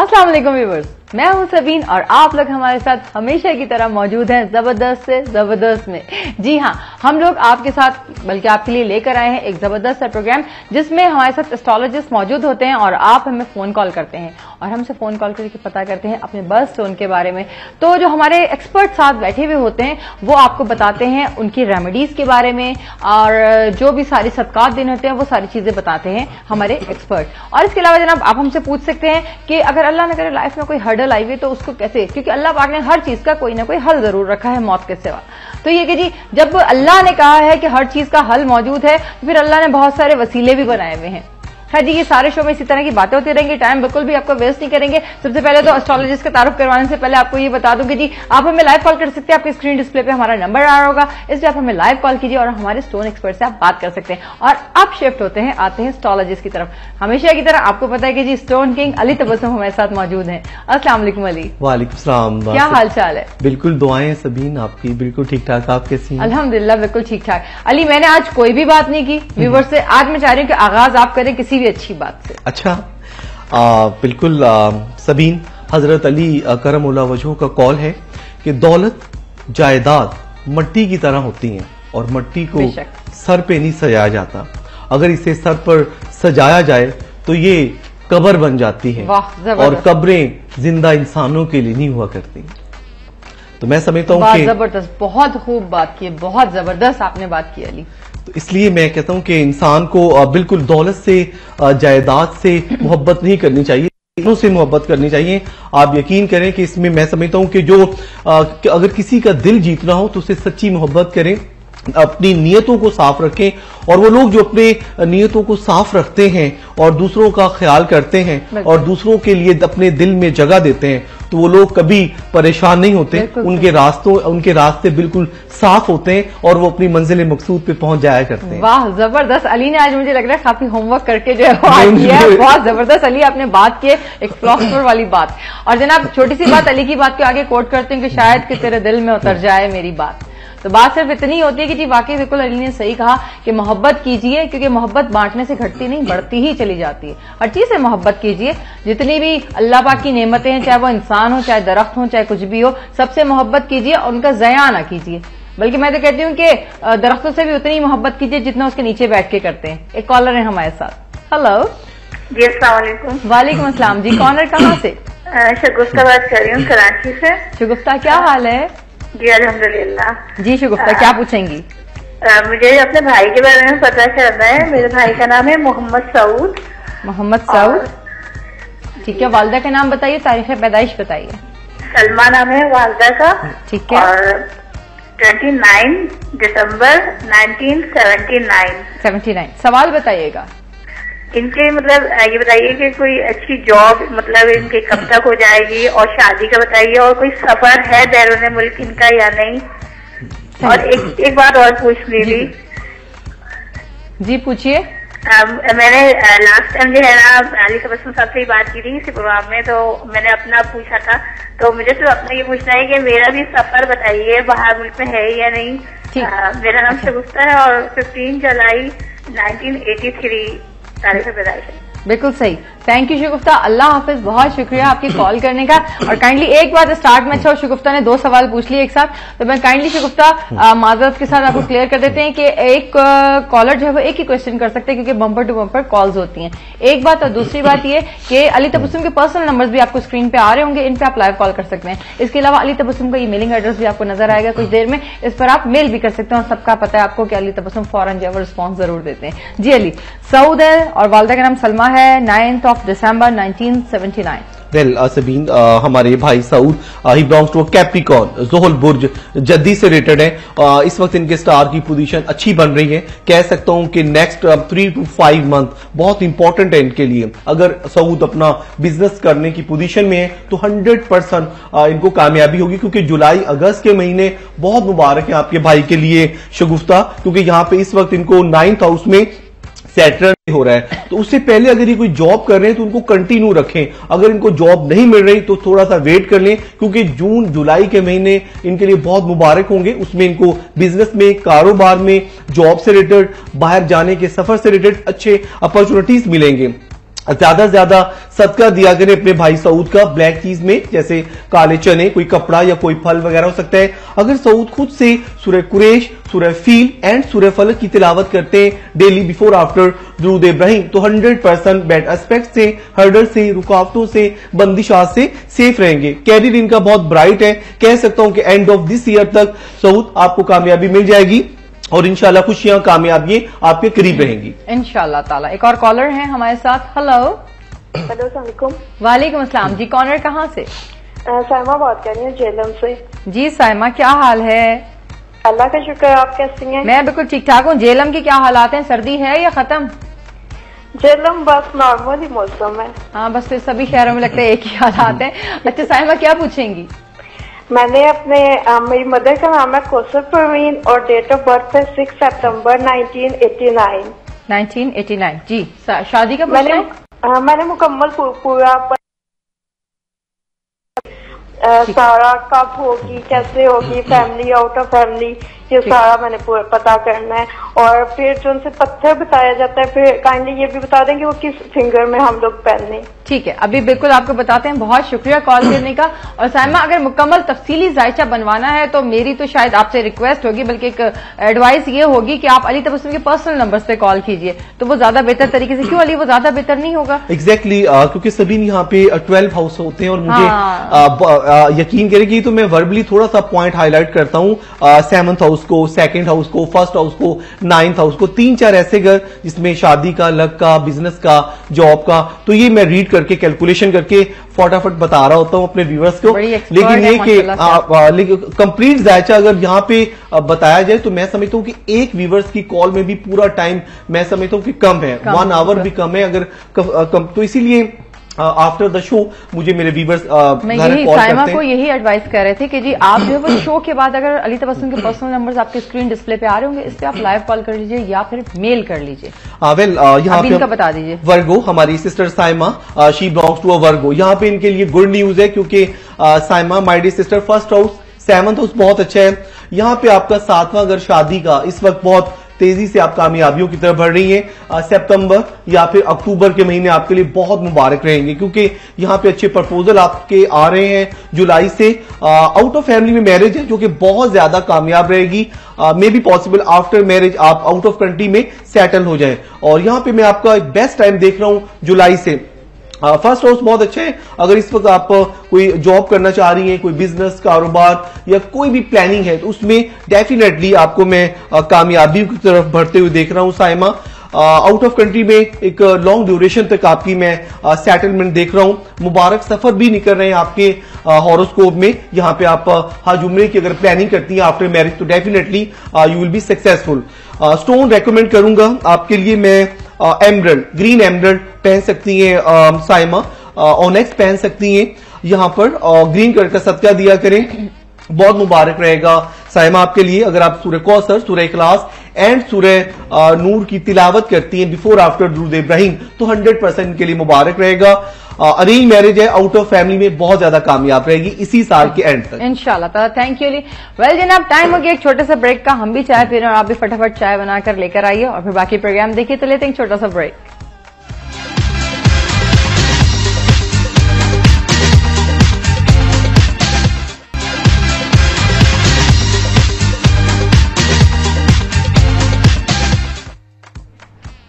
अस्सलाम वालेकुम व्यूअर्स, मैं हूं सबीन और आप लोग हमारे साथ हमेशा की तरह मौजूद हैं जबरदस्त से जबरदस्त में। जी हां, हम लोग आपके साथ बल्कि आपके लिए लेकर आए हैं एक जबरदस्त सा प्रोग्राम जिसमें हमारे साथ एस्ट्रोलॉजिस्ट मौजूद होते हैं और आप हमें फोन कॉल करते हैं और हमसे फोन कॉल करके पता करते हैं अपने बर्थ स्टोन के बारे में। तो जो हमारे एक्सपर्ट साथ बैठे हुए होते हैं वो आपको बताते हैं उनकी रेमेडीज के बारे में और जो भी सारी सदकात दिन होते हैं वो सारी चीजें बताते हैं हमारे एक्सपर्ट। और इसके अलावा जनाब आप हमसे पूछ सकते हैं कि अगर अल्लाह न करे लाइफ में कोई हर्डल आई हुई तो उसको कैसे, क्योंकि अल्लाह पाक ने हर चीज का कोई ना कोई हल जरूर रखा है मौत के सिवा। तो ये कि जी जब अल्लाह ने कहा है कि हर चीज का हल मौजूद है तो फिर अल्लाह ने बहुत सारे वसीले भी बनाए हुए हैं। हाँ जी, ये सारे शो में इसी तरह की बातें होती रहेंगी, टाइम बिल्कुल भी आपको वेस्ट नहीं करेंगे। सबसे पहले तो एस्ट्रोलॉजिस्ट का तारुफ करवाने से पहले आपको ये बता दूं कि जी आप हमें लाइव कॉल कर सकते हैं, आपकी स्क्रीन डिस्प्ले पे हमारा नंबर आ रहा होगा, इसलिए आप हमें लाइव कॉल कीजिए और हमारे स्टोन एक्सपर्ट से आप बात कर सकते हैं। और अब शिफ्ट होते हैं, आते हैं एस्ट्रोलॉजिस्ट की तरफ। हमेशा की तरह आपको पता है कि जी स्टोन किंग अली तबस्सुम हमारे साथ मौजूद है। अस्सलाम वालेकुम अली। वालेकुम सलाम। क्या हाल चाल है? बिल्कुल दुआएं सबीन आपकी, बिल्कुल ठीक ठाक। आप कैसी हैं? अल्हम्दुलिल्लाह बिल्कुल ठीक ठाक। अली मैंने आज कोई भी बात नहीं की व्यूअर से, आज मैं चाह रही हूँ कि आगाज आप करें किसी भी अच्छी बात से। अच्छा, बिल्कुल सबीन, हजरत अली करमुल्लाह वजह का कॉल है कि दौलत जायदाद मट्टी की तरह होती हैं और मट्टी को सर पे नहीं सजाया जाता। अगर इसे सर पर सजाया जाए तो ये कब्र बन जाती है और कब्रें जिंदा इंसानों के लिए नहीं हुआ करती। तो मैं समझता हूँ कि जबरदस्त, बहुत खूब बात की, बहुत जबरदस्त आपने बात की अली। तो इसलिए मैं कहता हूं कि इंसान को बिल्कुल दौलत से, जायदाद से मोहब्बत नहीं करनी चाहिए, चीजों से मोहब्बत करनी चाहिए। आप यकीन करें कि इसमें मैं समझता हूं कि जो अगर किसी का दिल जीतना हो तो उसे सच्ची मोहब्बत करें, अपनी नियतों को साफ रखें। और वो लोग जो अपने नियतों को साफ रखते हैं और दूसरों का ख्याल करते हैं और दूसरों के लिए अपने दिल में जगह देते हैं तो वो लोग कभी परेशान नहीं होते। उनके रास्ते बिल्कुल साफ होते हैं और वो अपनी मंजिल मकसूद पे पहुंच जाया करते हैं। वाह जबरदस्त, अली ने आज मुझे लग रहा है काफी होमवर्क करके जो है वो किया है। बहुत जबरदस्त अली आपने बात की, एक फिलॉसफर वाली बात। और जनाब छोटी सी बात अली की बात को आगे कोट करते हैं कि शायद कि तेरे दिल में उतर जाए मेरी बात। तो बात सिर्फ इतनी होती है कि जी वाकई बिल्कुल अली ने सही कहा कि मोहब्बत कीजिए, क्योंकि मोहब्बत बांटने से घटती नहीं बढ़ती ही चली जाती है। हर चीज से मोहब्बत कीजिए, जितनी भी अल्लाह पाक की नेमतें हैं, चाहे वो इंसान हो, चाहे दरख्त हो, चाहे कुछ भी हो, सबसे मोहब्बत कीजिए और उनका ज़या ना कीजिए। बल्कि मैं तो कहती हूँ कि दरख्तों से भी उतनी ही मोहब्बत कीजिए जितना उसके नीचे बैठ के करते हैं। एक कॉलर है हमारे साथ। हेलो जी, अस्सलाम वालेकुम। वालेकुम अस्सलाम। जी कॉलर कहाँ से? शगुफ्ता बात कर रही हूँ कराची से। शगुफ्ता क्या हाल है? जी अल्हम्दुलिल्लाह। जी शगुफ्ता क्या पूछेंगी? मुझे अपने भाई के बारे में पता करना है। मेरे भाई का नाम है मोहम्मद सऊद। मोहम्मद सऊद, ठीक है। वालिदा का नाम बताइए, तारीख पैदाइश बताइए। सलमा नाम है वालिदा का, ठीक है। और 29 दिसंबर 1979। 79। सवाल बताइएगा। इनके मतलब ये बताइए कि कोई अच्छी जॉब मतलब इनके कब तक हो जाएगी, और शादी का बताइए, और कोई सफर है बैरून मुल्क इनका या नहीं। और एक बात और पूछनी थी। जी पूछिए। मैंने लास्ट टाइम जो है ना अली तबस्सुम साहब से ही बात की थी इसी प्रोग्राम में, तो मैंने अपना पूछा था। तो मुझे सिर्फ अपना ये पूछना है कि मेरा भी सफर बताइए, बाहर मुल्क में है या नहीं। मेरा नाम शगुफ्ता है और 15 जुलाई 1983 तारीख पैदाइश है। बिल्कुल सही, थैंक यू शगुफ्ता, अल्लाह हाफिज। बहुत शुक्रिया आपकी कॉल करने का। और काइंडली एक बात स्टार्ट में, अच्छा शगुफ्ता ने 2 सवाल पूछ लिए एक साथ, तो मैं काइंडली शगुफ्ता माजरत के साथ आपको क्लियर कर देते हैं कि एक कॉलर जो है वो एक ही क्वेश्चन कर सकते हैं क्योंकि बम्पर टू बम्पर कॉल्स होती हैं। एक बात, और दूसरी बात ये कि अली तबस्सुम के पर्सनल नंबर्स भी आपको स्क्रीन पे आ रहे होंगे, इन पे आप लाइव कॉल कर सकते हैं। इसके अलावा अली तबस्सुम का ईमेलिंग एड्रेस भी आपको नजर आएगा कुछ देर में, इस पर आप मेल भी कर सकते हैं। और सबका पता है आपको कि अली तबस्सुम फौरन जो है रिस्पॉन्स जरूर देते हैं। जी अली, सऊद है और वालिदा का नाम सलमा है, 9 दिसंबर 1979। वेल सबीन, हमारे भाई Saud he belongs to Capricorn, ज़ोहल बुर्ज, जद्दी से रिलेटेड है। इस वक्त इनके स्टार की पोजीशन अच्छी बन रही है। कह सकता हूं कि नेक्स्ट 3 to 5 मंथ बहुत इंपॉर्टेंट है इनके लिए। अगर सऊद अपना बिजनेस करने की पोजीशन में है तो 100% इनको कामयाबी होगी, क्योंकि जुलाई अगस्त के महीने बहुत मुबारक है आपके भाई के लिए शगुफ्ता, क्योंकि यहाँ पे इस वक्त इनको 9th हाउस में सैटर्न हो रहा है। तो उससे पहले अगर ये कोई जॉब कर रहे हैं तो उनको कंटिन्यू रखें। अगर इनको जॉब नहीं मिल रही तो थोड़ा सा वेट कर लें, क्योंकि जून जुलाई के महीने इनके लिए बहुत मुबारक होंगे। उसमें इनको बिजनेस में, कारोबार में, जॉब से रिलेटेड, बाहर जाने के सफर से रिलेटेड अच्छे अपॉर्चुनिटीज मिलेंगे। ज्यादा से ज्यादा सदका दिया करें अपने भाई सऊद का ब्लैक चीज में, जैसे काले चने, कोई कपड़ा या कोई फल वगैरह हो सकता है। अगर सऊद खुद से सूरह कुरैश, सूरह फील एंड सूरह फलक की तिलावत करते हैं डेली बिफोर आफ्टर दुरूद इब्राहिम, तो 100% बैड एस्पेक्ट से, हर्डल से, रुकावटों से, बंदिशात से सेफ रहेंगे। कैरियर इनका बहुत ब्राइट है। कह सकता हूं कि एंड ऑफ दिस ईयर तक सऊद आपको कामयाबी मिल जाएगी और इंशाल्लाह खुशियां, कामयाबियां आपके करीब रहेंगी इंशाल्लाह ताला। एक और कॉलर हैं हमारे साथ। हेलो। हेलो सलाम। वालेकुम अस्सलाम जी, कॉलर कहाँ से? साइमा बात कर रही हूँ जेलम से। जी साइमा, क्या हाल है? अल्लाह का शुक्र है, आप कैसी हैं? मैं बिल्कुल ठीक ठाक हूँ। जेलम के क्या हालात हैं? सर्दी है या खत्म? जेलम बस नॉर्मल ही मौसम है। हाँ, बस फिर सभी शहरों में लगता है एक ही हालात है। अच्छा साइमा, क्या पूछेंगी? मैंने अपने मेरी मदर का नाम है कौसर परवीन और डेट ऑफ बर्थ है 6 सितंबर 1989। 1989 जी। शादी का मैंने मुकम्मल पूरा सारा कब होगी, कैसे होगी, फैमिली आउट ऑफ फैमिली, ये सारा मैंने पूरा पता करना है। और फिर जो उनसे पत्थर बताया जाता है, फिर काइंडली ये भी बता दें कि वो किस फिंगर में हम लोग पहने। ठीक है, अभी बिल्कुल आपको बताते हैं। बहुत शुक्रिया कॉल करने का। और साइमा, अगर मुकम्मल तफसीली जायचा बनवाना है तो मेरी तो शायद आपसे रिक्वेस्ट होगी, बल्कि एक एडवाइस ये होगी कि आप अली तबस्सुम के पर्सनल नंबर पे कॉल कीजिए, तो वो ज्यादा बेहतर तरीके से। क्यों अली, वो ज्यादा बेहतर नहीं होगा? एग्जैक्टली क्योंकि सभी यहाँ पे 12 हाउस होते हैं और मुझे यकीन करेगी तो मैं वर्बली थोड़ा सा पॉइंट हाईलाइट करता हूँ। 7th हाउस को, 2nd हाउस को, 1st हाउस को, 9th हाउस को, 3-4 ऐसे घर जिसमें शादी का, लक का, बिजनेस का, जॉब का, तो ये मैं रीड करके कैलकुलेशन करके फटाफट बता रहा होता हूँ अपने व्यूअर्स को। लेकिन ये कि कंप्लीट जायचा अगर यहाँ पे बताया जाए तो मैं समझता हूँ कि एक व्यूअर्स की कॉल में भी पूरा टाइम मैं समझता हूँ कि कम है, 1 आवर भी कम है अगर तो इसीलिए आफ्टर द शो मुझे मेरे व्यूअर्स मैं यही साइमा को यही एडवाइस कर रहे थे कि जी आप जो है वो शो के बाद अगर अली तबस्सुम के पर्सनल नंबर्स आपके स्क्रीन डिस्प्ले पे आ रहे होंगे, इस पे आप लाइव कॉल कर लीजिए या फिर मेल कर लीजिए। वेल यहाँ पे इनका बता दीजिए। वर्गो, हमारी sister Saima, she belongs to a Virgo. यहाँ पे इनके लिए गुड न्यूज है क्योंकि Saima my dear sister, 1st house, 7th house बहुत अच्छा है। यहाँ पे आपका 7वां घर शादी का इस वक्त बहुत तेजी से आप कामयाबियों की तरफ बढ़ रही हैं। सितंबर या फिर अक्टूबर के महीने आपके लिए बहुत मुबारक रहेंगे क्योंकि यहाँ पे अच्छे प्रपोजल आपके आ रहे हैं। जुलाई से आउट ऑफ फैमिली में मैरिज है जो कि बहुत ज्यादा कामयाब रहेगी। May be possible after marriage आप आउट ऑफ कंट्री में सेटल हो जाए। और यहाँ पे मैं आपका एक बेस्ट टाइम देख रहा हूँ जुलाई से। 1st हाउस बहुत अच्छा है। अगर इस वक्त आप कोई जॉब करना चाह रही हैं, कोई बिजनेस, कारोबार या कोई भी प्लानिंग है तो उसमें डेफिनेटली आपको मैं कामयाबी की तरफ बढ़ते हुए देख रहा हूं साइमा। आउट ऑफ कंट्री में एक लॉन्ग ड्यूरेशन तक आपकी मैं सेटलमेंट देख रहा हूं। मुबारक सफर भी निकल रहे हैं आपके हॉरोस्कोप में। यहाँ पे आप हज उम्रे की अगर प्लानिंग करती हैं आफ्टर मैरिज तो definitely you will be successful. Stone recommend करूंगा आपके लिए मैं एमरल्ड, ग्रीन एमरल्ड पहन सकती हैं साइमा, ऑनेक्स पहन सकती हैं। यहाँ पर ग्रीन कलर का सदका दिया करें, बहुत मुबारक रहेगा साइमा आपके लिए। अगर आप सूरह कौसर, सूरह इखलास एंड सूरह नूर की तिलावत करती हैं बिफोर आफ्टर दुरूद इब्राहिम तो 100% के लिए मुबारक रहेगा। अरेंज मैरिज है, आउट ऑफ फैमिली में बहुत ज्यादा कामयाब रहेगी इसी साल के एंड तक इंशाल्लाह ताला। Thank you Ali. वेल जनाब, टाइम हो गया एक छोटे सा ब्रेक का। हम भी चाय पी रहे हैं और आप भी फटाफट चाय बनाकर लेकर आइए और फिर बाकी प्रोग्राम देखिए। तो लेते हैं छोटा सा ब्रेक।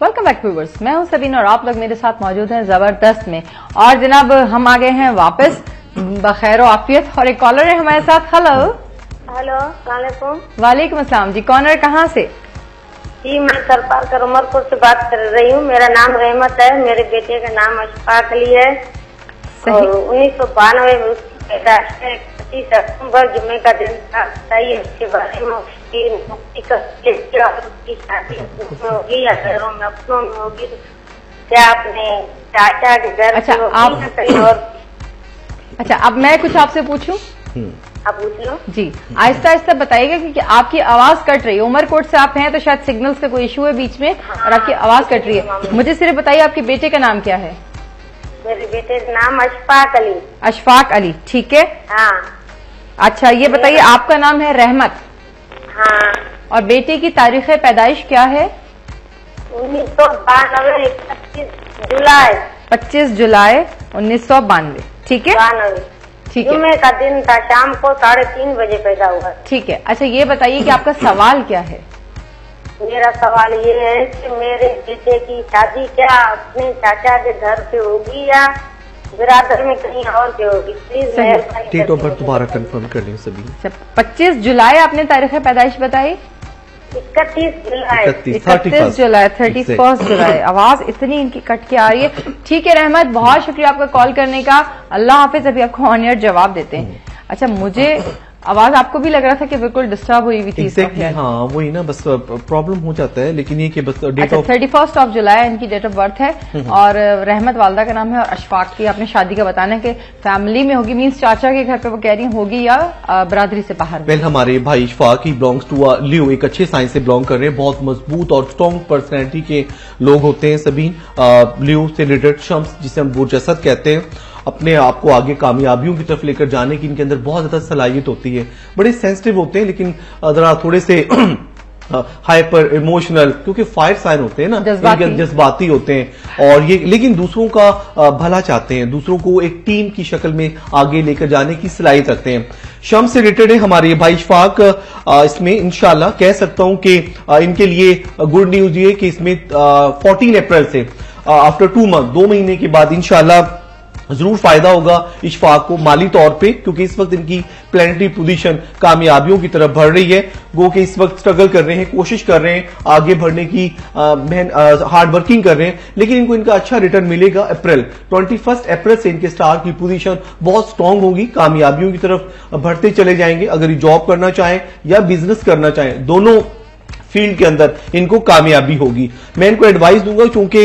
वेलकम बैक व्यूअर्स, मैं हूं सबीन और आप लोग मेरे साथ मौजूद हैं जबरदस्त में। और जनाब हम आ गए हैं वापस बखैर आफियत और एक कॉलर है हमारे साथ। हेलो। हेलो, वालेकुम। वालेकुम अस्सलाम जी, कॉलर कहाँ से? जी मैं सरपाल कर उमरपुर से बात कर रही हूँ। मेरा नाम रहमत है, मेरे बेटे का नाम अशफाक अली है और 1992 में उसकी पैदाइश है। 25 अक्टूबर जुम्मे का दिन था। बताइए उसके बारे में, उसकी शादी होगी या घरों में अपनों में होगी? क्या आपने चाचा के घर अच्छा अब मैं कुछ आपसे पूछूं? आप पूछ लो जी। आहिस्ता आहिस्ता बताइएगा क्योंकि आपकी आवाज कट रही है। उमरकोट से आप हैं तो शायद सिग्नल्स का कोई इशू है बीच में और आपकी आवाज कट रही है। मुझे सिर्फ बताइए आपके बेटे का नाम क्या है? मेरे बेटे का नाम अशफाक अली। अशफाक अली, ठीक है। हाँ। अच्छा ये बताइए आपका नाम है रहमत? हाँ। और बेटे की तारीख पैदाइश क्या है? 1992 21 जुलाई। 25 जुलाई 1992, ठीक है? 92। ठीक है, जुम्मे का दिन था, शाम को 3:30 बजे पैदा हुआ। ठीक है। अच्छा ये बताइए कि आपका सवाल क्या है? मेरा सवाल ये है कि मेरे बेटे की शादी क्या अपने चाचा के घर पे होगी या बिरादर में कहीं और पे होगी? प्लीज मेहरबानी डेट ऑफ बर्थ करके दोबारा कंफर्म कर लें सभी। अच्छा, 25 जुलाई आपने तारीख पैदाइश बताई? 31 जुलाई। 31 जुलाई, 31 जुलाई। आवाज इतनी इनकी कट के आ रही है। ठीक है रहमत, बहुत शुक्रिया आपका कॉल करने का। अल्लाह हाफिज। अभी आपको ऑन एयर जवाब देते हैं। अच्छा, मुझे आवाज आपको भी लग रहा था कि बिल्कुल डिस्टर्ब हुई हुई थी? Exactly, हाँ वही ना, बस प्रॉब्लम हो जाता है, लेकिन ये कि बस डेट ऑफ 31 जुलाई इनकी डेट ऑफ बर्थ है। और रहमत वालदा का नाम है और अशफाक की आपने शादी का बताना है कि फैमिली में होगी, मींस चाचा के घर पे वो कह रही होगी या बरादरी से बाहर? वेल हमारे भाई इशफाक ही बिलोंग्स टू लियो, एक अच्छे साइंस से बिलोंग कर रहे हैं, बहुत मजबूत और स्ट्रॉन्ग पर्सनैलिटी के लोग होते हैं सभी। लियो से रिलेटेड शम्स जिसे हम बुर्ज असद कहते हैं, अपने आप को आगे कामयाबियों की तरफ लेकर जाने की इनके अंदर बहुत ज्यादा सलाहियत होती है। बड़े सेंसिटिव होते हैं, लेकिन जरा थोड़े से हाइपर इमोशनल, क्योंकि फायर साइन होते हैं ना, जज्बाती होते हैं। और ये लेकिन दूसरों का भला चाहते हैं, दूसरों को एक टीम की शक्ल में आगे लेकर जाने की सलाहियत रखते हैं। शम से रिलेटेड है हमारे भाई इशफाक। इसमें इंशाल्लाह कह सकता हूं कि इनके लिए गुड न्यूज ये कि इसमें 14 अप्रैल से आफ्टर 2 मंथ, 2 महीने के बाद इंशाल्लाह जरूर फायदा होगा इशफाक को माली तौर पे, क्योंकि इस वक्त इनकी प्लैनेटरी पोजीशन कामयाबियों की तरफ बढ़ रही है। गो के इस वक्त स्ट्रगल कर रहे हैं, कोशिश कर रहे हैं आगे बढ़ने की, हार्ड वर्किंग कर रहे हैं, लेकिन इनको इनका अच्छा रिटर्न मिलेगा। 21 अप्रैल से इनके स्टार की पोजीशन बहुत स्ट्रांग होगी, कामयाबियों की तरफ बढ़ते चले जाएंगे। अगर ये जॉब करना चाहें या बिजनेस करना चाहें, दोनों फील्ड के अंदर इनको कामयाबी होगी। मैं इनको एडवाइस दूंगा, क्योंकि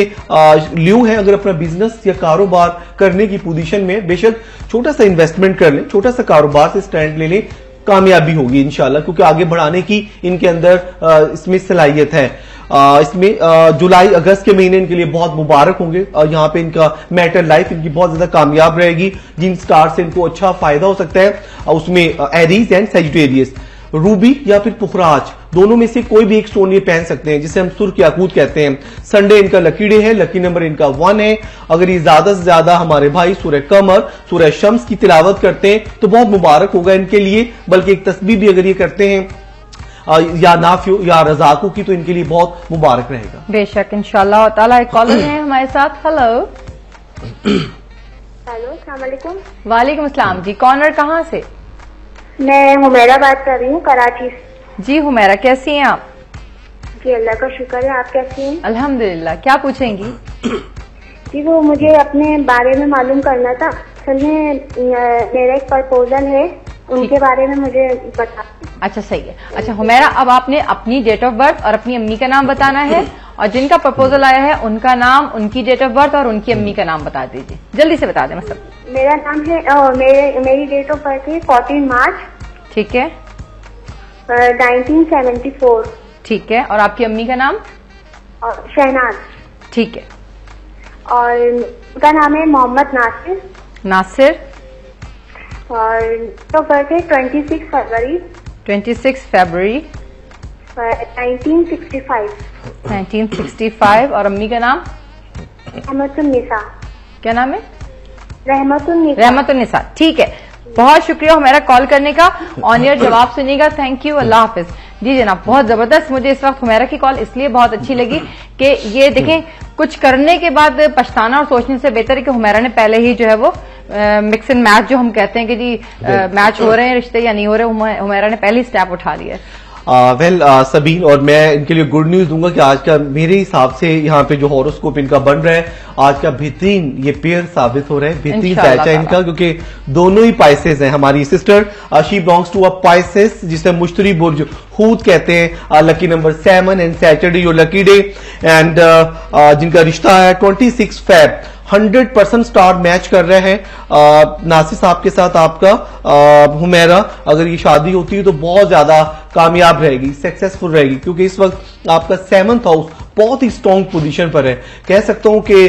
लियो है, अगर अपना बिजनेस या कारोबार करने की पोजीशन में, बेशक छोटा सा इन्वेस्टमेंट कर लें, छोटा सा कारोबार से स्टैंड ले लें, कामयाबी होगी इंशाल्लाह, क्योंकि आगे बढ़ाने की इनके अंदर इसमें सलाहियत है। इसमें जुलाई अगस्त के महीने इनके लिए बहुत मुबारक होंगे। यहाँ पे इनका मैरिटल लाइफ इनकी बहुत ज्यादा कामयाब रहेगी। जिन स्टार से इनको अच्छा फायदा हो सकता है उसमें एरीज एंड सेजिटेरियस, रूबी या फिर पुखराज, दोनों में से कोई भी एक स्टोन ये पहन सकते हैं, जिसे हम सुर्ख याकूत कहते हैं। संडे इनका लकी डे है, लकी नंबर इनका 1 है। अगर ये ज्यादा से ज्यादा हमारे भाई सूरह कमर, सूरह शम्स की तिलावत करते हैं तो बहुत मुबारक होगा इनके लिए, बल्कि एक तस्बीह भी अगर ये करते हैं या नाफियो या रजाको की, तो इनके लिए बहुत मुबारक रहेगा। बेशक इंशाअल्लाह ताला। एक कॉलर है हमारे साथ। हेलो अस्सलाम वालेकुम। वालेकुम अस्सलाम जी, कौन और कहाँ से? मैं हुमैरा बात कर रही हूँ, कराची से। जी हुमैरा, कैसी हैं आप? जी अल्लाह का शुक्र है, आप कैसी हैं? अल्हम्दुलिल्लाह। क्या पूछेंगी? जी वो मुझे अपने बारे में मालूम करना था। असल में मेरा एक प्रपोजल है, उनके बारे में मुझे बता। अच्छा सही है। अच्छा हुमैरा, अब आपने अपनी डेट ऑफ बर्थ और अपनी अम्मी का नाम बताना है, और जिनका प्रपोजल आया है उनका नाम, उनकी डेट ऑफ बर्थ और उनकी अम्मी का नाम बता दीजिए, जल्दी से बता दें। मतलब मेरा नाम है, मेरी डेट ऑफ बर्थ है 14 मार्च, ठीक है, 1974। ठीक है, और आपकी अम्मी का नाम? शहनाज। ठीक है, और उनका नाम है मोहम्मद नासिर। नासिर। और डेट ऑफ बर्थ है 26 फरवरी 1965। 1965। और अम्मी का नाम? रहमतुन्निसा। क्या नाम है? रहमतुन्निसा। रहमतुन्निसा। ठीक है, बहुत शुक्रिया हमारा कॉल करने का। ऑन एयर जवाब सुनिएगा। थैंक यू, अल्लाह हाफिज। जी जनाब, बहुत जबरदस्त। मुझे इस वक्त हुमैरा की कॉल इसलिए बहुत अच्छी लगी कि ये देखें, कुछ करने के बाद पछताना और सोचने से बेहतर है कि हुमैरा ने पहले ही जो है वो मिक्स एंड मैच, जो हम कहते हैं कि जी मैच हो रहे हैं रिश्ते या नहीं हो रहे, हुमैरा ने पहले ही स्टेप उठा लिया। वेल सबीन, और मैं इनके लिए गुड न्यूज दूंगा कि आज का मेरे हिसाब से यहाँ पे जो हॉरोस्कोप इनका बन रहा है, आज का बेहतरीन ये पेयर साबित हो रहा है, बेहतरीन पैच है इनका, क्योंकि दोनों ही पाइसेस हैं। हमारी sister she belongs to a Pisces, जिसे मुश्तरी बुर्ज हूत कहते हैं। Lucky number 7 and Saturday your lucky day, and जिनका रिश्ता है 26 फेब। 100% स्टार मैच कर रहे हैं नासिर साहब के साथ आपका हुमैरा। अगर ये शादी होती है तो बहुत ज्यादा कामयाब रहेगी, सक्सेसफुल रहेगी, क्योंकि इस वक्त आपका 7th हाउस बहुत ही स्ट्रॉन्ग पोजीशन पर है। कह सकता हूं कि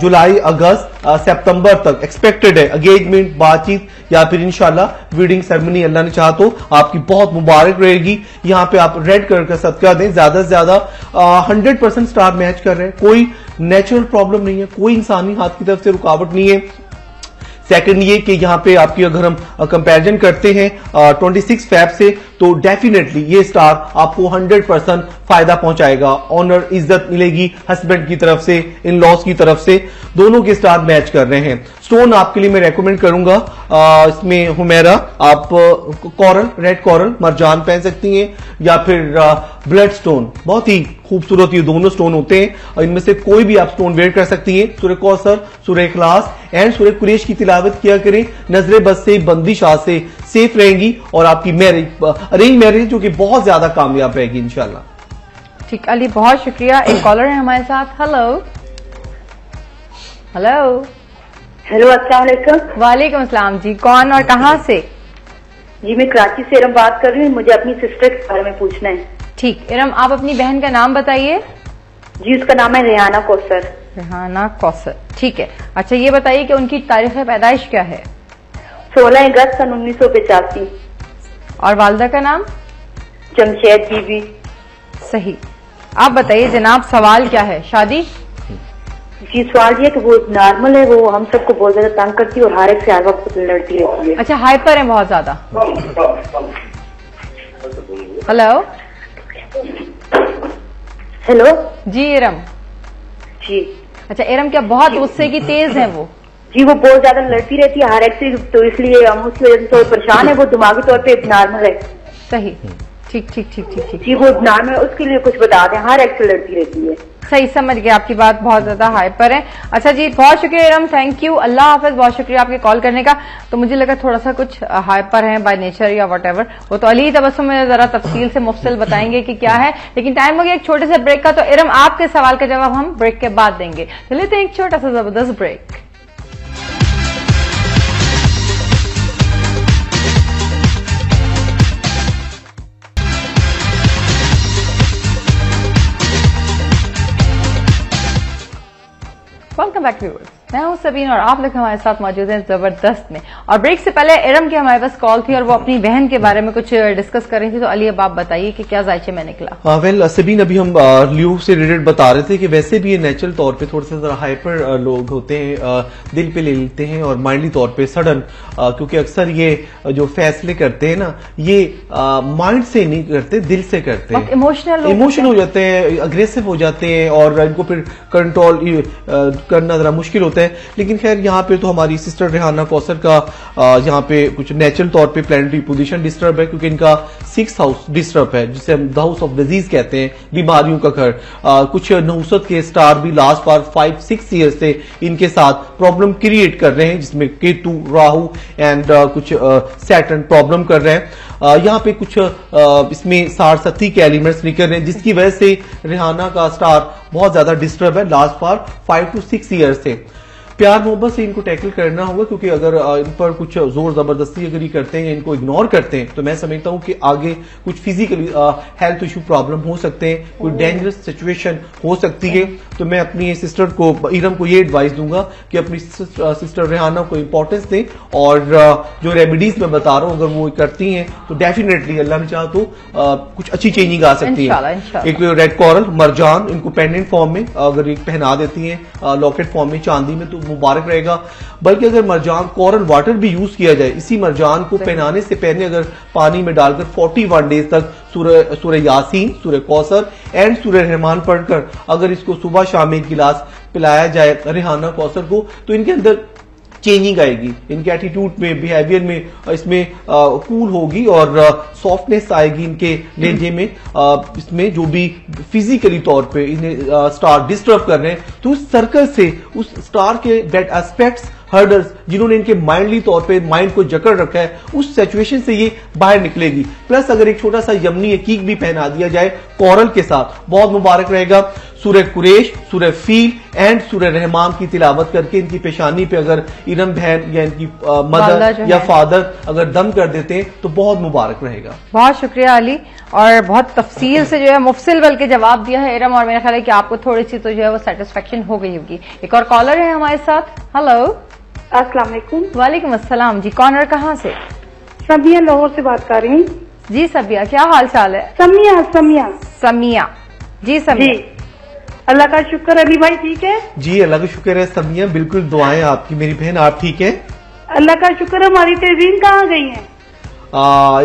जुलाई अगस्त सितंबर तक एक्सपेक्टेड है एंगेजमेंट, बातचीत या फिर इंशाल्लाह वेडिंग सेरेमनी। अल्लाह ने चाहा तो आपकी बहुत मुबारक रहेगी। यहां पे आप रेड कलर का सदका दें। ज्यादा से ज्यादा 100% स्टार मैच कर रहे हैं, कोई नेचुरल प्रॉब्लम नहीं है, कोई इंसानी हाथ की तरफ से रुकावट नहीं है। सेकंड ये कि यहां पे आपकी अगर हम कंपैरिजन करते हैं 26 फैब से, तो डेफिनेटली ये स्टार आपको 100% फायदा पहुंचाएगा। ऑनर, इज्जत मिलेगी हस्बैंड की तरफ से, इन लॉज की तरफ से, दोनों के स्टार मैच कर रहे हैं। स्टोन आपके लिए मैं रेकमेंड करूंगा, इसमें हुमैरा, आप कोरल, रेड कोरल, मरजान पहन सकती हैं, या फिर ब्लड स्टोन, बहुत ही खूबसूरत ये दोनों स्टोन होते हैं और इनमें से कोई भी आप स्टोन वेयर कर सकती हैं। सूरह कौसर, सूरह इखलास एंड सूरह कुरैश की तिलावत किया करें। नजरे बद से, बंदिशाह से सेफ रहेंगी और आपकी मैरिज, अरेंज मैरिज जो कि बहुत ज्यादा कामयाब रहेगी इंशाल्लाह। ठीक अली, बहुत शुक्रिया। एक कॉलर है हमारे साथ। हेलो हेलो हेलो, अस्सलाम वालेकुम। वालेकुम अस्सलाम जी, कौन और कहां से? जी मैं कराची से इरम बात कर रही हूँ, मुझे अपनी सिस्टर के बारे में पूछना है। ठीक इरम, आप अपनी बहन का नाम बताइए। जी उसका नाम है रेहाना कौसर। रेहाना कौसर, ठीक है। अच्छा ये बताइए कि उनकी तारीख पैदाइश क्या है? 16 अगस्त सन 1985। और वालदा का नाम? जमशेद बीबी। सही। आप बताइए जनाब, सवाल क्या है? शादी? जी सवाल ये कि वो नॉर्मल है, वो हम सबको बहुत ज्यादा तंग करती है और हर एक से हर वक्त लड़ती रहती है। अच्छा, हाइपर है बहुत ज्यादा? हेलो हेलो जी इरम। जी अच्छा इरम, क्या बहुत गुस्से की तेज है वो? जी वो बहुत ज्यादा लड़ती रहती है हर एक से, तो इसलिए हम उसकी वजह से थोड़ा परेशान है। वो दिमागी तौर पे नॉर्मल है। सही, ठीक ठीक ठीक ठीक ठीक। जी वो नॉर्मल है, उसके लिए कुछ बता दें, हर एक से लड़ती रहती है। सही, समझ गया, आपकी बात बहुत ज्यादा हाइपर है। अच्छा जी, बहुत शुक्रिया इरम, थैंक यू, अल्लाह हाफिज, बहुत शुक्रिया आपके कॉल करने का। तो मुझे लगा थोड़ा सा कुछ हाइपर है बाय नेचर या व्हाटएवर, वो तो अली तबस्सुम में जरा तफसील से मुफस्सिल बताएंगे कि क्या है। लेकिन टाइम हो गया एक छोटे से ब्रेक का, तो इरम आपके सवाल का जवाब हम ब्रेक के बाद देंगे। तो लेते हैं एक छोटा सा जबरदस्त ब्रेक। वेलकम बैक व्यूअर्स, मैं हूं सबीन और आप लोग हमारे साथ मौजूद हैं जबरदस्त में। और ब्रेक से पहले इरम की हमारे पास कॉल थी और वो अपनी बहन के बारे में कुछ डिस्कस कर रही थी। तो अली अब आप बताइए कि क्या जायचे में निकला? वेल सबीन, अभी हम ल्यू से रिलेटेड बता रहे थे कि वैसे भी ये नेचुरल तौर पे थोड़े से जरा हाइपर लोग होते हैं, दिल पे ले लेते हैं और माइंडली तौर पे सडन, क्योंकि अक्सर ये जो फैसले करते हैं ना, ये माइंड से नहीं करते, दिल से करते हैं। इमोशनल हो जाते हैं, अग्रेसिव हो जाते हैं और इनको फिर कंट्रोल करना जरा मुश्किल होता है। लेकिन खैर यहाँ पे तो हमारी सिस्टर रेहाना कौसर का यहाँ पे कुछ नेचुरल तौर पे प्लैनेटरी पोजीशन डिस्टर्ब है, क्योंकि इनका 6th हाउस डिस्टर्ब है, जिसे हम द हाउस ऑफ डिजीज कहते हैं, बीमारियों का घर। कुछ नहुसत के स्टार भी लास्ट बार 5-6 ईयर से इनके साथ प्रॉब्लम क्रिएट कर रहे हैं, जिसमें केतु, राहु एंड कुछ सैटर्न प्रॉब्लम कर रहे हैं। यहाँ पे कुछ इसमें सारसती के एलिमेंट्स निकल रहे हैं, जिसकी वजह से रेहाना का स्टार बहुत ज्यादा डिस्टर्ब है लास्ट बार 5 to 6 ईयर से। प्यार मोहब्बत से इनको टैकल करना होगा, क्योंकि अगर इन पर कुछ जोर जबरदस्ती अगर ये करते हैं या इनको इग्नोर करते हैं, तो मैं समझता हूं कि आगे कुछ फिजिकली हेल्थ इशू प्रॉब्लम हो सकते हैं, कोई डेंजरस सिचुएशन हो सकती है। तो मैं अपनी सिस्टर को, इरम को, ये एडवाइस दूंगा कि अपनी सिस्टर रेहाना को इंपॉर्टेंस दें और जो रेमेडीज मैं बता रहा हूं अगर वो करती हैं तो डेफिनेटली अल्लाह ने चाहा तो कुछ अच्छी चेंजिंग आ सकती है। एक रेड कोरल, मरजान, इनको पेंडेंट फॉर्म में अगर एक पहना देती है, लॉकेट फॉर्म में, चांदी में, तो मुबारक रहेगा। बल्कि अगर मरजान कोरल वाटर भी यूज किया जाए, इसी मरजान को पहनाने से पहले अगर पानी में डालकर 41 डेज तक सूरह यासीन, सूरह कौसर एंड सूरह रहमान पढ़कर अगर इसको सुबह शाम एक गिलास पिलाया जाए रेहाना कौसर को, तो इनके अंदर चेंजिंग आएगी, इनके एटीट्यूड में, बिहेवियर में, इसमें कूल होगी और सॉफ्टनेस आएगी इनके लहजे में। इसमें जो भी फिजिकली तौर पे इन्हें स्टार डिस्टर्ब कर रहे हैं, तो उस सर्कल से, उस स्टार के बैड एस्पेक्ट्स, हर्डर्स जिन्होंने इनके माइंडली तौर पे माइंड को जकड़ रखा है, उस सिचुएशन से ये बाहर निकलेगी। प्लस अगर एक छोटा सा यमनी अकीक भी पहना दिया जाए कोरल के साथ, बहुत मुबारक रहेगा। सूरह कुरैश, सूरह फील एंड सूरह रहमान की तिलावत करके इनकी पेशानी पे अगर इरम बहन या इनकी मदर या फादर अगर दम कर देते हैं तो बहुत मुबारक रहेगा। बहुत शुक्रिया अली, और बहुत तफसील से जो है मुफसिल बल्कि जवाब दिया है इरम, और मेरा ख्याल है कि आपको थोड़ी सी तो जो है वो सेटिस्फेक्शन हो गई होगी। एक और कॉलर है हमारे साथ। हेलो, अस्सलाम वालेकुम। वालेकुम अस्सलाम जी, कॉनर कहाँ से? समिया लाहौर से बात कर रही हूँ। जी सबिया, क्या हाल चाल है? समिया जी समिया। अल्लाह का शुक्र। अली भाई ठीक है? जी अल्लाह का शुक्र है समिया, बिल्कुल दुआएं आपकी मेरी बहन। आप ठीक है? अल्लाह का शुक्र। हमारी तहजीन कहाँ गई है?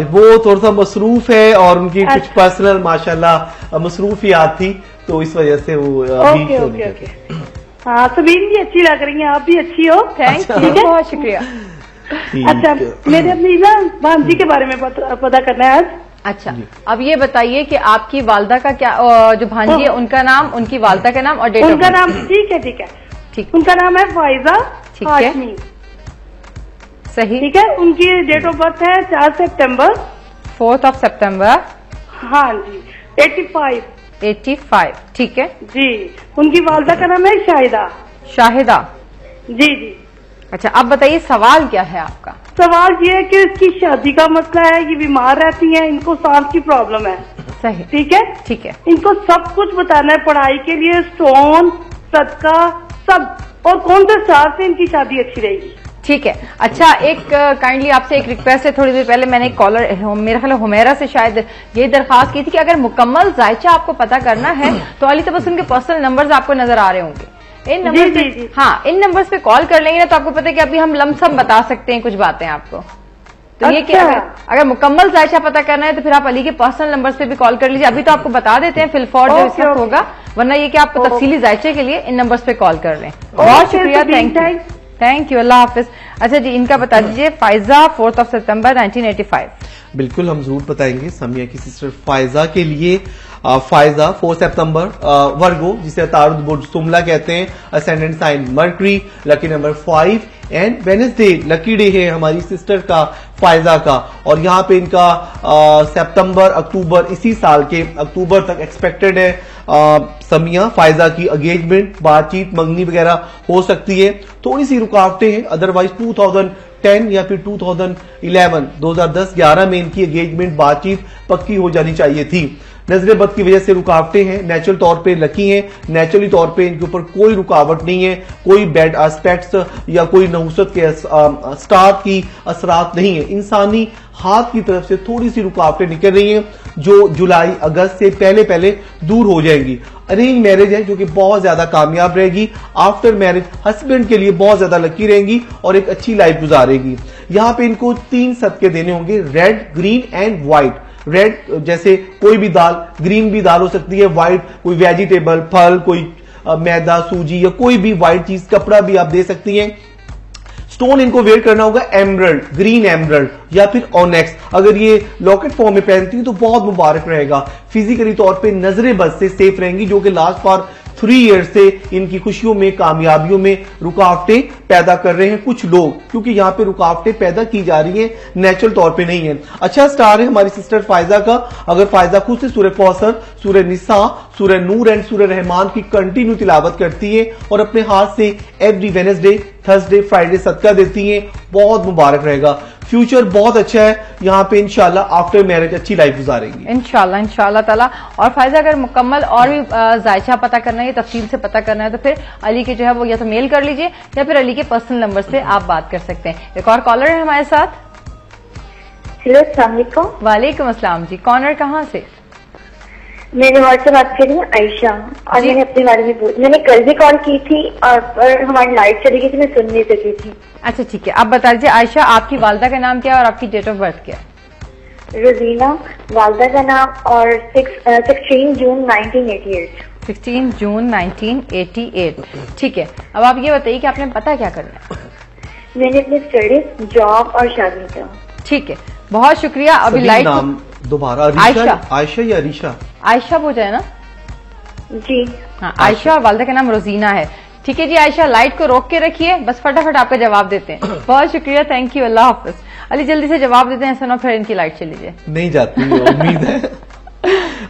वो थोड़ा सा मसरूफ है और उनकी कुछ पर्सनल माशाल्लाह मसरूफियात थी, तो इस वजह से वो ओके। हाँ, समीन भी अच्छी लग रही है, आप भी अच्छी हो। थैंक यू, बहुत शुक्रिया। अच्छा, मैंने अपनी ना भांजी के बारे में पता करना है आज। अच्छा, अब ये बताइए कि आपकी वालदा का क्या, जो भांजी है उनका नाम, उनकी वालदा का नाम और डेट ऑफ बर्थ। उनका नाम ठीक। उनका नाम है फाइजा हाशमी। सही, ठीक है। उनकी डेट ऑफ बर्थ है 4 सितंबर। 4 सितंबर। हाँ जी, 85। ठीक है जी। उनकी वालदा का नाम है शाहिदा। जी। अच्छा, अब बताइए सवाल क्या है आपका? सवाल ये है कि इसकी शादी का मसला है, ये बीमार रहती हैं, इनको सांस की प्रॉब्लम है। सही, ठीक है। इनको सब कुछ बताना है, पढ़ाई के लिए, स्टोन, सदका, सब, और कौन से स्टार से इनकी शादी अच्छी रहेगी। ठीक है। अच्छा, एक काइंडली आपसे एक रिक्वेस्ट है, थोड़ी देर पहले मैंने एक कॉलर मेरा ख्याल हुमैरा से शायद ये दरखास्त की थी कि अगर मुकम्मल जायचा आपको पता करना है तो अली तबस्सुम के पर्सनल नंबर्स आपको नजर आ रहे होंगे इन नंबर पे। हाँ, इन नंबर्स पे कॉल कर लेंगे ना तो आपको पता है कि अभी हम लमसम बता सकते हैं कुछ बातें आपको। तो ये कि अगर मुकम्मल जायचा पता करना है तो फिर आप अली के पर्सनल नंबर्स पे भी कॉल कर लीजिए। अभी तो आपको बता देते हैं फिलफॉर जो इस वक्त होगा, वरना ये कि आपको तफसीली जायचे के लिए इन नंबर्स पे कॉल कर लें। बहुत शुक्रिया, थैंक यू, अल्लाह हाफिज। अच्छा जी, इनका बता दीजिए फाइजा 4 सितंबर 1985। बिल्कुल, हम जरूर बताएंगे समिया की सिस्टर फाइजा के लिए। फाइजा 4 सितंबर, वर्गो जिसे तारुद बुर्ज सुमला कहते हैं, ascendant sign Mercury, lucky number 5 and Wednesday lucky day है हमारी सिस्टर का फाइजा का। और यहाँ पे इनका सितंबर अक्टूबर इसी साल के अक्टूबर तक एक्सपेक्टेड है समिया फाइजा की एंगेजमेंट, बातचीत, मंगनी वगैरह हो सकती है। थोड़ी सी रुकावटें हैं, अदरवाइज 2010 या फिर 2011 में इनकी एंगेजमेंट बातचीत पक्की हो जानी चाहिए थी। नजर बद की वजह से रुकावटें हैं, नेचुरल तौर पे लकी हैं, नेचुरली तौर पे इनके ऊपर कोई रुकावट नहीं है, कोई बैड एस्पेक्ट्स या कोई नहुसत के स्टार की असरात नहीं है। इंसानी हाथ की तरफ से थोड़ी सी रुकावटें निकल रही हैं जो जुलाई अगस्त से पहले दूर हो जाएंगी। अरेंज मैरिज है जो कि बहुत ज्यादा कामयाब रहेगी। आफ्टर मैरिज हस्बैंड के लिए बहुत ज्यादा लकी रहेंगी और एक अच्छी लाइफ गुजारेगी। यहाँ पे इनको 3 सदके देने होंगे, red, green and white. Red जैसे कोई भी दाल, ग्रीन भी दाल हो सकती है, व्हाइट कोई वेजिटेबल, फल, कोई मैदा, सूजी या कोई भी व्हाइट चीज, कपड़ा भी आप दे सकती हैं। स्टोन इनको वेयर करना होगा एमरल्ड, ग्रीन एमरल्ड या फिर ऑनेक्स। अगर ये लॉकेट फॉर्म में पहनती है तो बहुत मुबारक रहेगा। फिजिकली तौर पे नजरे बद से सेफ रहेंगी, जो कि लास्ट फॉर 3 ईयर्स से इनकी खुशियों में, कामयाबियों में रुकावटें पैदा कर रहे हैं कुछ लोग, क्योंकि यहाँ पे रुकावटें पैदा की जा रही हैं, नेचुरल तौर पे नहीं है। अच्छा स्टार है हमारी सिस्टर फाइजा का। अगर फाइजा खुद से सूरह कौसर, सूरह निसा, सूरह नूर एंड सूरह रहमान की कंटिन्यू तिलावत करती है और अपने हाथ से एवरी वेडनेसडे, थर्सडे, फ्राइडे सदका देती हैं, बहुत मुबारक रहेगा। फ्यूचर बहुत अच्छा है, यहाँ पे इंशाल्लाह आफ्टर मैरिज अच्छी लाइफ गुजारेंगी इंशाल्लाह ताला। और फायदा अगर मुकम्मल और भी जायचा पता करना है, तफसील से पता करना है तो फिर अली के जो है वो या तो मेल कर लीजिए या फिर अली के पर्सनल नंबर से आप बात कर सकते हैं। एक और कॉलर है हमारे साथ। हेलो, अस्सलाम वालेकुम। वालेकुम अस्सलाम जी, कॉलर कहाँ से? मैंने व्हाट्सएप बात करी हूँ आयशा, और मैंने अपने बारे में मैंने कल भी कॉल की थी और पर हमारी लाइट चली गई थी, मैं सुन नहीं सकी थी। अच्छा ठीक है, आप बता दीजिए आयशा आपकी वालदा का नाम क्या है और आपकी डेट ऑफ बर्थ क्या है? रोजीना, वालदा का नाम, और 16 जून 1988। 16 जून 1988। ठीक है, अब आप ये बताइए कि आपने पता क्या करना है? मैंने अपनी स्टडीज, जॉब और शादी का। ठीक है, बहुत शुक्रिया। अभी लाइट नाम दोबारा, आयशा या अरीशा? आयशा हो जाए ना जी। हाँ, आयशा और वालदा का नाम रोजीना है। ठीक है जी आयशा, लाइट को रोक के रखिए, बस फटाफट आपका जवाब देते हैं। बहुत शुक्रिया, थैंक यू, अल्लाह हाफिज। अली जल्दी से जवाब देते हैं, सुनो फिर इनकी लाइट चली जाए। नहीं जाती है, उम्मीद है।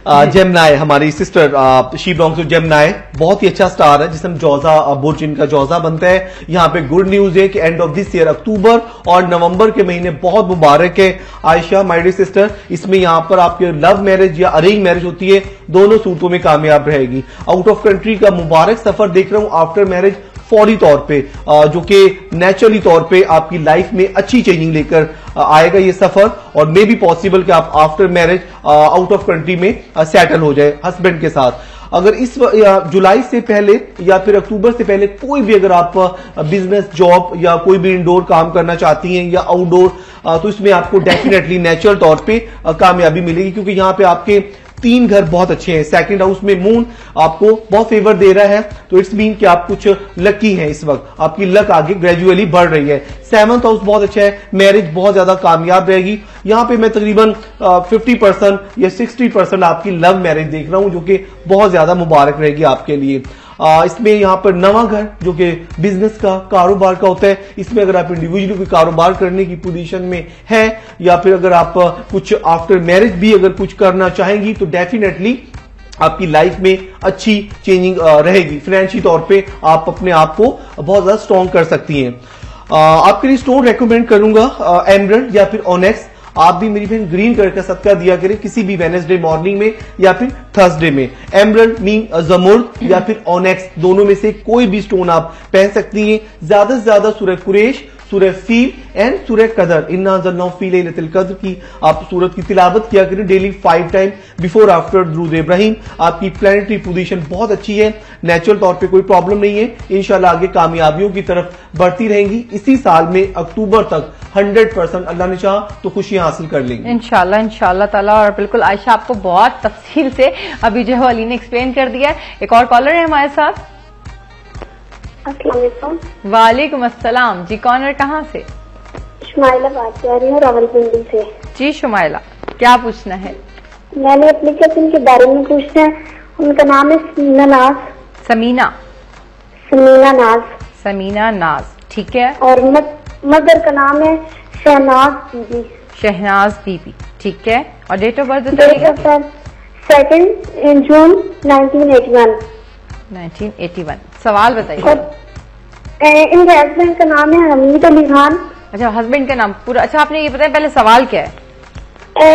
जेमिनी, हमारी sister she belongs to Gemini, बहुत ही अच्छा स्टार है जिसमें जौजा बुर्ज इनका जौजा बनता है। यहाँ पे गुड न्यूज है कि एंड ऑफ दिस ईयर अक्टूबर और नवंबर के महीने बहुत मुबारक है आयशा माय डियर सिस्टर। इसमें यहाँ पर आपके लव मैरिज या अरेंज मैरिज होती है, दोनों सूरतों में कामयाब रहेगी। आउट ऑफ कंट्री का मुबारक सफर देख रहा हूं आफ्टर मैरिज फौरी तौर पे, जो कि नेचुरली तौर पे आपकी लाइफ में अच्छी चेंजिंग लेकर आएगा ये सफर, और मे बी पॉसिबल कि आप after marriage out of country में सेटल हो जाए हस्बैंड के साथ। अगर इस जुलाई से पहले या फिर अक्टूबर से पहले कोई भी अगर आप बिजनेस जॉब या कोई भी इंडोर काम करना चाहती हैं या आउटडोर, तो इसमें आपको डेफिनेटली नेचुरल तौर पे कामयाबी मिलेगी, क्योंकि यहाँ पे आपके 3 घर बहुत अच्छे हैं। सेकंड हाउस में मून आपको बहुत फेवर दे रहा है, तो इट्स मीन कि आप कुछ लकी हैं इस वक्त, आपकी लक आगे ग्रेजुअली बढ़ रही है। 7th हाउस बहुत अच्छा है, मैरिज बहुत ज्यादा कामयाब रहेगी। यहां पे मैं तकरीबन 50% या 60% आपकी लव मैरिज देख रहा हूं, जो कि बहुत ज्यादा मुबारक रहेगी आपके लिए। इसमें यहां पर नवा घर जो कि बिजनेस का कारोबार का होता है, इसमें अगर आप इंडिविजुअली कोई कारोबार करने की पोजीशन में है या फिर अगर आप कुछ आफ्टर मैरिज भी अगर कुछ करना चाहेंगी, तो डेफिनेटली आपकी लाइफ में अच्छी चेंजिंग रहेगी। फाइनेंशियल तौर पे आप अपने आप को बहुत ज्यादा स्ट्रॉन्ग कर सकती हैं। आपके लिए स्टोन रेकमेंड करूंगा एमरल्ड या फिर ऑनेक्स। आप भी मेरी बहन ग्रीन कलर का सदका दिया करें किसी भी वेडनेसडे मॉर्निंग में या फिर थर्सडे में। एमरल्ड मीन जमुर्द या फिर ऑनेक्स, दोनों में से कोई भी स्टोन आप पहन सकती हैं। ज्यादा से ज्यादा सूरह कुरैश, सूरह फील एंड सूरह कदर, इन्ना अंज़लनाहु फी लैलतिल कद्र की आप सूरत की तिलावत किया करें डेली 5 टाइम बिफोर आफ्टर दुरूद इब्राहिम। आपकी प्लैनेटरी पोजीशन बहुत अच्छी है, नेचुरल तौर पे कोई प्रॉब्लम नहीं है। इंशाल्लाह आगे कामयाबियों की तरफ बढ़ती रहेंगी। इसी साल में अक्टूबर तक 100% अल्लाह ने चाहा तो खुशियां हासिल कर लेंगे इंशाल्लाह ताला। और बिल्कुल आयशा आपको बहुत तफसील से अभी जो है अली ने एक्सप्लेन कर दिया है। एक और कॉलर है हमारे साथ। वालेकुम अस्सलाम जी, कौन है कहाँ से? शुमाइला बात कर रही हूँ रावलपिंडी से। जी शुमाइला, क्या पूछना है? मैंने अपनी कजिन के बारे में पूछना है। उनका नाम है समीना नाज। समीना नाज, ठीक है। और मदर का नाम है शहनाज बीबी, ठीक है। और डेट ऑफ बर्थ बताइएगा? 2 जून 1981। सवाल बताइए। इनके हस्बैंड का नाम है हमीद अली खान। अच्छा, हस्बैंड का नाम पूरा। अच्छा, आपने ये बताया पहले सवाल क्या है?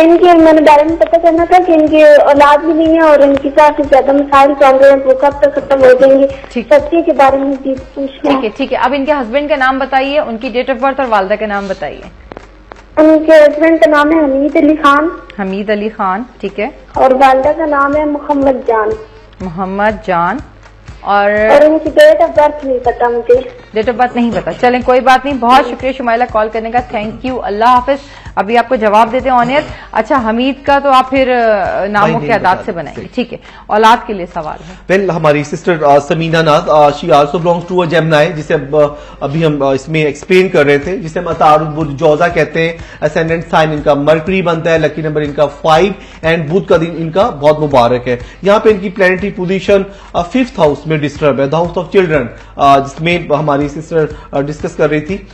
इनके मैंने बारे में पता करना था कि इनकी औलाद भी नहीं है और इनकी काफी ज्यादा मसाइल चल रहे हैं, वो कब तक खत्म हो जाएंगे, सच्ची के बारे में भी पूछना है। ठीक है। अब इनके हस्बैंड का नाम बताइए, उनकी डेट ऑफ बर्थ और वालदा का नाम बताइए। उनके हस्बैंड का नाम है हमीद अली खान, ठीक है। और वालदा का नाम है मोहम्मद जान। और उनकी डेट ऑफ बर्थ नहीं पता मुझे। डेट ऑफ बर्थ नहीं पता, चलें कोई बात नहीं। बहुत शुक्रिया शुमाइला कॉल करने का, थैंक यू, अल्लाह हाफिज। अभी आपको जवाब देते हैं ऑन एयर। अच्छा, हमीद का तो आप फिर नामों के आदात से बनाएंगे, ठीक है। औलाद के लिए सवाल है। वेल, हमारी sister Samina Naz, she also belongs to a Gemini, जिसे अभी हम इसमें एक्सप्लेन कर रहे थे, जिसे हम अतारुद बुर्ज जौजा कहते हैं। असेंडेंट साइन इनका मरकरी बनता है, लकी नंबर इनका 5 एंड बुध का दिन इनका बहुत मुबारक है। यहाँ पे इनकी प्लैनेटरी पोजीशन 5th हाउस में डिस्टर्ब है, द हाउस ऑफ चिल्ड्रन, जिसमें हमारी सिस्टर डिस्कस कर रही थी।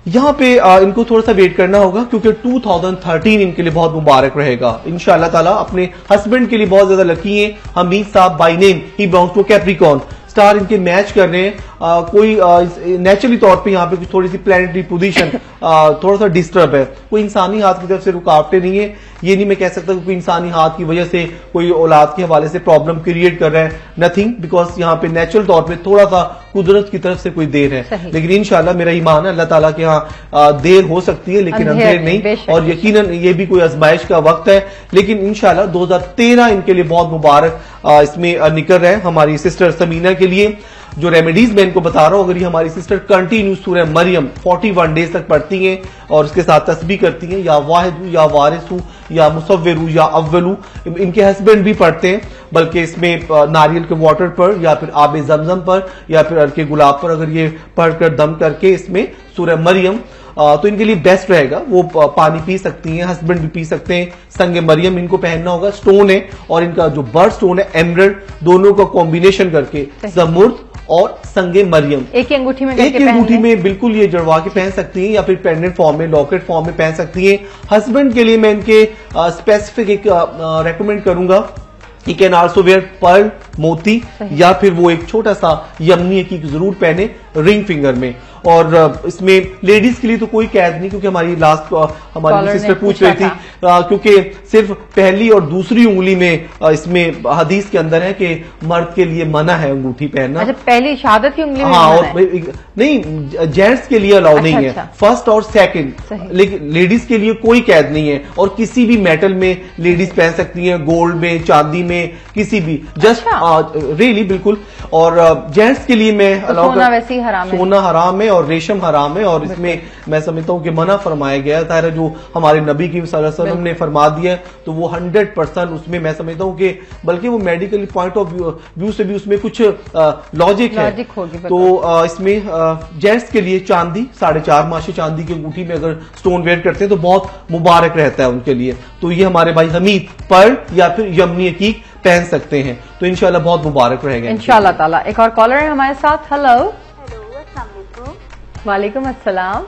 यहाँ पे इनको थोड़ा सा वेट करना होगा, क्योंकि 2013 इनके लिए बहुत मुबारक रहेगा इंशाअल्लाह ताला। अपने हस्बैंड के लिए बहुत ज्यादा लकी हैं Hamid Sahab by name, he belongs to Capricorn. Star इनके मैच कर रहे हैं। कोई नेचुरली तौर पे यहाँ पे थोड़ी सी प्लैनेटरी पोजीशन थोड़ा सा डिस्टर्ब है। कोई इंसानी हाथ की तरफ से रुकावटें नहीं है, ये नहीं मैं कह सकता कि कोई इंसानी हाथ की वजह से कोई औलाद के हवाले से प्रॉब्लम क्रिएट कर रहा है, नथिंग, बिकॉज यहाँ पे नेचुरल तौर पे थोड़ा सा कुदरत की तरफ से कोई देर है। लेकिन इंशाल्लाह मेरा ईमान है अल्लाह ताला के यहाँ देर हो सकती है लेकिन अंधेर नहीं, और यकीनन ये भी कोई आजमाइश का वक्त है। लेकिन इंशाल्लाह 2013 इनके लिए बहुत मुबारक इसमें निकल रहे हैं हमारी सिस्टर समीना के लिए। जो रेमेडीज मैं इनको बता रहा हूं, अगर ये हमारी सिस्टर कंटिन्यू सूरह मरियम 41 डेज तक पढ़ती हैं और उसके साथ तस्बीह करती हैं, या वाहिदू या वारिसू या मुसव्विरू या अव्वलू, इनके हस्बैंड भी पढ़ते हैं, बल्कि इसमें नारियल के वाटर पर या फिर आबे जमजम पर या फिर अर्के गुलाब पर अगर ये पढ़कर दम करके इसमें सूरह मरियम, तो इनके लिए बेस्ट रहेगा। वो पानी पी सकती हैं, हस्बैंड भी पी सकते हैं। संगे मरियम इनको पहनना होगा, स्टोन है, और इनका जो बर्ड स्टोन है एमरल्ड, दोनों का कॉम्बिनेशन करके जमुर्द और संगे मरियम एक ही अंगूठी में बिल्कुल ये जड़वा के पहन सकती हैं, या फिर पेंडेंट फॉर्म में, लॉकेट फॉर्म में पहन सकती हैं। हस्बैंड के लिए मैं इनके स्पेसिफिक एक रेकमेंड करूंगा he can also wear pearl मोती, या फिर वो एक छोटा सा यमनी की जरूर पहने रिंग फिंगर में। और इसमें लेडीज के लिए तो कोई कैद नहीं, क्योंकि हमारी लास्ट हमारी सिस्टर पूछ रही थी, क्योंकि सिर्फ पहली और दूसरी उंगली में इसमें हदीस के अंदर है कि मर्द के लिए मना है अंगूठी पहनना। अच्छा, पहली शहादत की उंगली में हाँ, और नहीं, जेंट्स के लिए अलाउ नहीं है, फर्स्ट और सेकंड, लेकिन लेडीज के लिए कोई कैद नहीं है। और किसी भी मेटल में लेडीज पहन सकती हैं, गोल्ड में, चांदी में, किसी भी, जस्ट रियली बिल्कुल। और जेंट्स के लिए मैं सोना वैसे ही हराम है, सोना हराम है और रेशम हराम है। और इसमें मैं समझता हूं कि मना फरमाया गया है, जो हमारे नबी की सल्लल्लाहु अलैहि वसल्लम ने फरमा दिया है, तो वो 100% उसमें मैं समझता हूं कि बल्कि वो मेडिकल पॉइंट ऑफ व्यू से भी उसमें कुछ लॉजिक है। तो इसमें जेंट्स के लिए चांदी 4.5 माशी चांदी की अंगूठी में अगर स्टोन वेयर करते हैं तो बहुत मुबारक रहता है उनके लिए। तो ये हमारे भाई हमीद पर्ल या फिर यमनी अकीक पहन सकते हैं, तो इंशाल्लाह बहुत मुबारक रहेगा इंशाल्लाह ताला। एक और कॉलर है हमारे साथ। हेलो, वालेकुम अस्सलाम।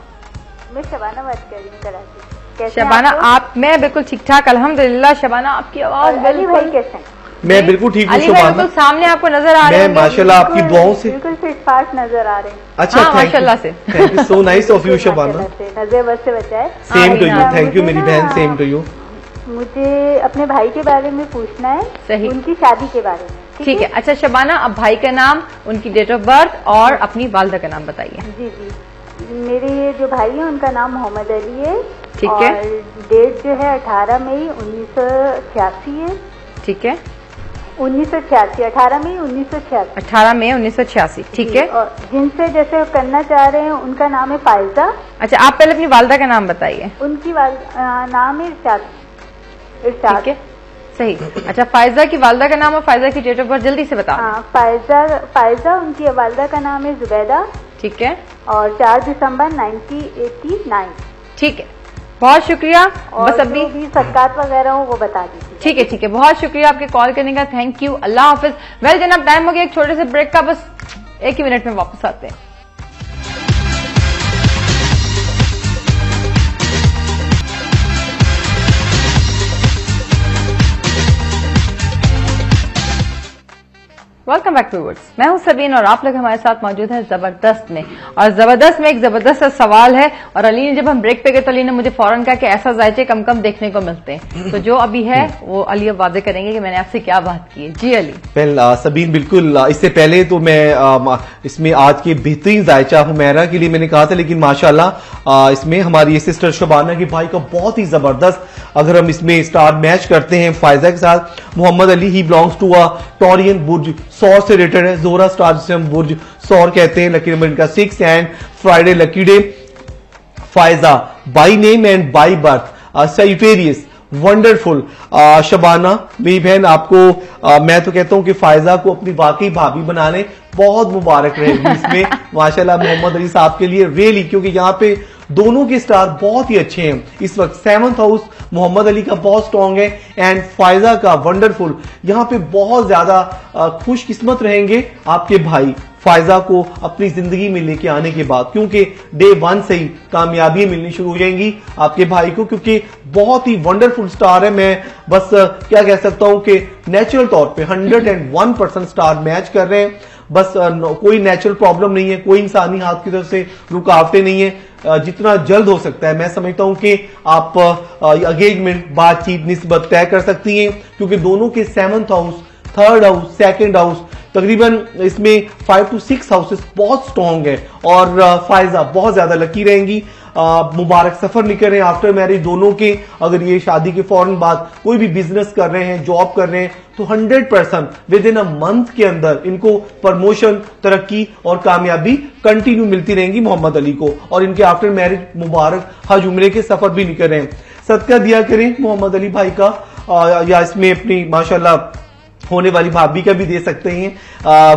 मैं शबाना बात कर रही हूँ कराची। कैसे शबाना आप? मैं बिल्कुल ठीक ठाक अल्हम्दुलिल्लाह। शबाना आपकी आवाज अली भाई कैसे हैं? मैं बिल्कुल ठीक हूँ। बिल्कुल सामने आपको नजर आ रहे हैं, माशाल्लाह आपकी दुआओं से बिल्कुल फिट फाट नजर आ रहे हैं। अच्छा, माशाल्लाह से, thank you so nice of you Shabana. नजर बस से बचाए। Same to you, thank you मेरी बहन, सेम टू यू। मुझे अपने भाई के बारे में पूछना है, सही, उनकी शादी के बारे में। ठीक है। अच्छा शबाना, अब भाई का नाम, उनकी डेट ऑफ बर्थ और अपनी वालिदा का नाम बताइए। जी जी, मेरे जो भाई है उनका नाम मोहम्मद अली है। ठीक है। और डेट जो है 18 मई 1986 है। ठीक है, 1986, 18 मई 1986। 18 मई 1986, ठीक है। और जिनसे जैसे करना चाह रहे हैं उनका नाम है फायजा। अच्छा, आप पहले अपनी वालिदा का नाम बताइए। उनकी नाम है इरशाद। ठीक है, सही। अच्छा, फायजा की वालिदा का नाम और फायजा की डेट ऑफ बर्थ जल्दी से बताओ। फायजा उनकी वालिदा का नाम है जुबैदा। ठीक है। और 4 दिसंबर 1989। ठीक है, बहुत शुक्रिया। और बस अभी भी सरकार वगैरह हो वो बता दीजिए। ठीक है, ठीक है, बहुत शुक्रिया आपके कॉल करने का, thank you, Allah Hafiz. Well जनाब, टाइम हो गया एक छोटे से ब्रेक का, बस 1 ही मिनट में वापस आते हैं। Welcome back to words. मैं हूं सबीन और आप लोग हमारे साथ मौजूद हैं जबरदस्त में। और जबरदस्त में एक जबरदस्त सा सवाल है, और अली ने जब हम ब्रेक पे गए तो अली ने मुझे फौरन कहा कि ऐसा जायचे कम कम देखने को मिलते हैं। तो जो अभी है वो अली अब वादे करेंगे कि मैंने आपसे क्या बात की है। जी अली। वेल सबीन, बिल्कुल इससे पहले तो मैं इसमें आज के बेहतरीन जायचा हुमैरा के लिए मैंने कहा था, लेकिन माशाल्लाह इसमें हमारी सिस्टर शबाना के भाई का बहुत ही जबरदस्त, अगर हम इसमें स्टार मैच करते हैं फायजा के साथ। Mohammad Ali he belongs to a Taurean बुर्ज सौर से रिलेटेड है, जोरा स्टार जिसे हम बुर्ज सौर कहते हैं। लकी नंबर इनका 6 and Friday lucky day. Faiza by name and by birth Sagittarius, wonderful. Shabana मेरी बहन, आपको मैं तो कहता हूं कि फायजा को अपनी वाकई भाभी बनाने बहुत मुबारक रहेगी इसमें माशाल्लाह मोहम्मद अली साहब के लिए रियली, क्योंकि यहाँ पे दोनों के स्टार बहुत ही अच्छे हैं इस वक्त। 7th हाउस मोहम्मद अली का बहुत स्ट्रांग है एंड फायजा का वंडरफुल। यहाँ पे बहुत ज्यादा खुशकिस्मत रहेंगे आपके भाई फायजा को अपनी जिंदगी में लेके आने के बाद, क्योंकि डे 1 से ही कामयाबी मिलनी शुरू हो जाएंगी आपके भाई को, क्योंकि बहुत ही वंडरफुल स्टार है। मैं बस क्या कह सकता हूं कि नेचुरल तौर पे 101% स्टार मैच कर रहे हैं। बस कोई नेचुरल प्रॉब्लम नहीं है, कोई इंसानी हाथ की तरफ से रुकावटें नहीं है। जितना जल्द हो सकता है मैं समझता हूं कि आप एंगेजमेंट, बातचीत, निस्बत तय कर सकती हैं, क्योंकि दोनों के 7th house, 3rd house, 2nd house, तकरीबन इसमें 5 to 6 हाउसेस बहुत स्ट्रॉन्ग है। और फायजा बहुत ज्यादा लकी रहेंगी। मुबारक सफर निकल रहे हैं आफ्टर मैरिज दोनों के। अगर ये शादी के फौरन बाद कोई भी बिजनेस कर रहे हैं, जॉब कर रहे हैं, तो 100% विद इन अ मंथ के अंदर इनको प्रमोशन, तरक्की और कामयाबी कंटिन्यू मिलती रहेंगी मोहम्मद अली को। और इनके आफ्टर मैरिज मुबारक हज उम्रे के सफर भी निकल रहे हैं। सदका दिया करें मोहम्मद अली भाई का, या इसमें अपनी माशाल्लाह होने वाली भाभी का भी दे सकते हैं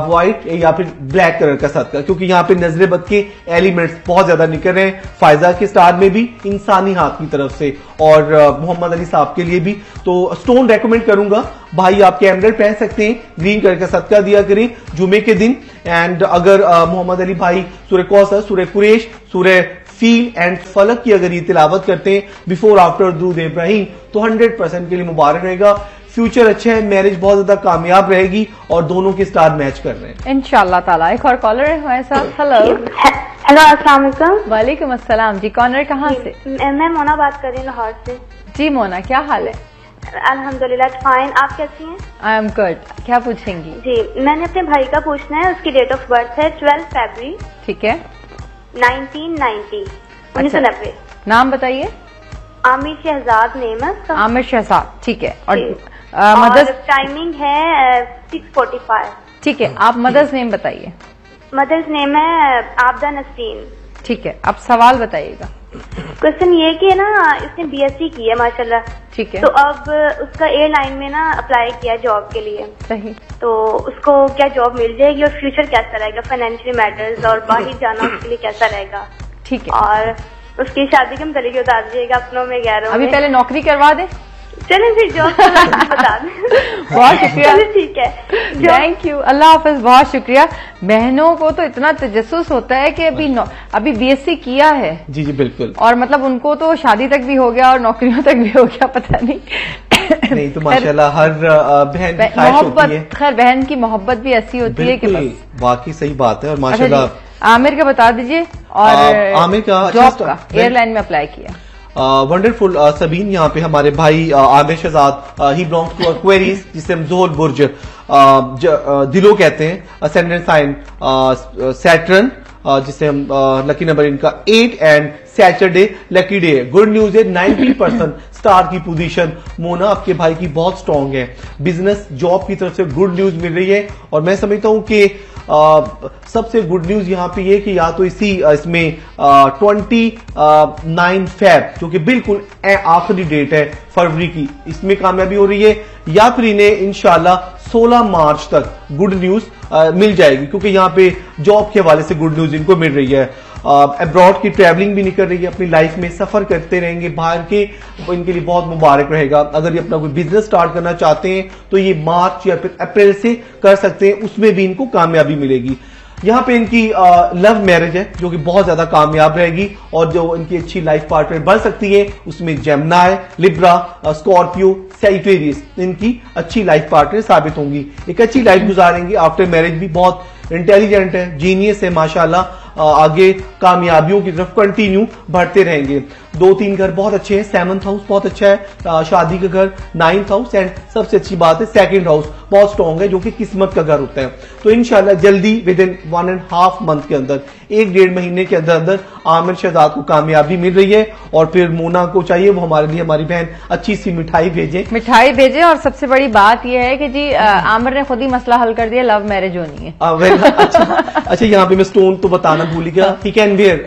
व्हाइट या फिर ब्लैक कलर का सदका, क्योंकि यहाँ पे नजरे बद के एलिमेंट्स बहुत ज्यादा निकल रहे हैं फायजा के स्टार में भी, इंसानी हाथ की तरफ से, और मोहम्मद अली साहब के लिए भी। तो स्टोन रेकमेंड करूंगा भाई, आपके एमराल्ड पहन सकते हैं, ग्रीन कलर का सदका दिया करें जुमे के दिन। एंड अगर मोहम्मद अली भाई सूरह कौसर, सूरह कुरैश, सूरह फील एंड फलक की अगर ये तिलावत करते हैं बिफोर आफ्टर दुरूद इब्राहिम, तो 100% के लिए मुबारक रहेगा। फ्यूचर अच्छा है, मैरिज बहुत ज्यादा कामयाब रहेगी और दोनों के स्टार मैच कर रहे हैं इंशाल्लाह ताला। एक और कॉलर है हमारे साथ। हेलो हेलो, अस्सलाम वालेकुम। वालेकुम अस्सलाम जी, कॉलर कहाँ से? मैं मोना बात कर रही हूँ लाहौर से। जी मोना, क्या हाल है? अल्हम्दुलिल्लाह फाइन, आप कैसी हैं? I am good. क्या पूछेंगी? जी, मैंने अपने भाई का पूछना है। उसकी डेट ऑफ बर्थ है 12 फरवरी। ठीक है। 1990। नाम बताइए। आमिर शहजाद नेम है उसका। आमिर शहजाद, ठीक है। और मदर्स टाइमिंग है 6:45। ठीक है, आप मदर्स नेम बताइए। मदर्स नेम है आबदा नसीन। ठीक है, अब सवाल बताइएगा। क्वेश्चन ये कि ना, इसने बीएससी की है माशाल्लाह। ठीक है। तो अब उसका एयरलाइन में ना अप्लाई किया जॉब के लिए। सही। तो उसको क्या जॉब मिल जाएगी और फ्यूचर कैसा रहेगा, फाइनेंशियल मैटर्स और बाहर जाना उसके लिए कैसा रहेगा? ठीक है। और उसकी शादी के मतलब बता दीजिएगा, अपनों में गैरों में। अभी पहले नौकरी करवा दे। चलें फिर जॉब बता दें। बहुत शुक्रिया। ठीक है, थैंक यू, अल्लाह हाफिज। बहुत शुक्रिया। बहनों को तो इतना तजस्सुस होता है कि अभी बीएससी किया है। जी जी बिल्कुल। और मतलब उनको तो शादी तक भी हो गया और नौकरियों तक भी हो गया, पता नहीं। नहीं तो माशाल्लाह हर बहन की ख्वाहिश होती है। खैर बहन की मोहब्बत भी ऐसी होती है कि बस। वाकई सही बात है। और माशाल्लाह आमिर का बता दीजिए। और आमिर का जॉब का एयरलाइन में अप्लाई किया। वंडरफुल सबीन, यहाँ पे हमारे भाई Aamir Shahzad, he belongs to Aquarius, जिसे हम जोहल बुर्ज दिलो कहते हैं, असेंडेंट साइन सैटर्न, जिसे हम लकी नंबर इनका 8 and Saturday lucky day. Good news है, 90% स्टार की पोजीशन मोना आपके भाई की बहुत स्ट्रांग है। बिजनेस जॉब की तरफ से गुड न्यूज मिल रही है। और मैं समझता हूं कि सबसे गुड न्यूज यहाँ पे ये कि या तो इसमें 29 फेब, जो कि बिल्कुल आखिरी डेट है फरवरी की, इसमें कामयाबी हो रही है, या फिर इन्हें इंशाल्लाह 16 मार्च तक गुड न्यूज मिल जाएगी, क्योंकि यहाँ पे जॉब के हवाले से गुड न्यूज इनको मिल रही है। अब्रॉड की ट्रैवलिंग भी नहीं कर रही है, अपनी लाइफ में सफर करते रहेंगे बाहर के, इनके लिए बहुत मुबारक रहेगा। अगर ये अपना कोई बिजनेस स्टार्ट करना चाहते हैं तो ये मार्च या फिर अप्रैल से कर सकते हैं, उसमें भी इनको कामयाबी मिलेगी। यहाँ पे इनकी लव मैरिज है जो कि बहुत ज्यादा कामयाब रहेगी, और जो इनकी अच्छी लाइफ पार्टनर बन सकती है उसमें जेमिनी, लिब्रा, स्कॉर्पियो, सैजिटेरियस इनकी अच्छी लाइफ पार्टनर साबित होंगी। एक अच्छी लाइफ गुजारेंगे आफ्टर मैरिज भी। बहुत इंटेलिजेंट है, जीनियस है माशाल्लाह। आगे कामयाबियों की तरफ कंटिन्यू बढ़ते रहेंगे। 2-3 घर बहुत अच्छे हैं। 7th हाउस बहुत अच्छा है, शादी का घर 9th हाउस, एंड सबसे अच्छी बात है 2nd हाउस बहुत स्ट्रॉन्ग है, जो कि किस्मत का घर होता है। तो इंशाल्लाह जल्दी विद इन 1.5 मंथ के अंदर, 1-1.5 महीने के अंदर अंदर आमिर शहजाद को कामयाबी मिल रही है। और फिर मोना को चाहिए वो हमारे लिए, हमारी बहन अच्छी सी मिठाई भेजे। और सबसे बड़ी बात यह है कि जी आमिर ने खुद ही मसला हल कर दिया, लव मैरिज होनी है। अच्छा, यहाँ पे मैं स्टोन तो बताना भूल गया। He can wear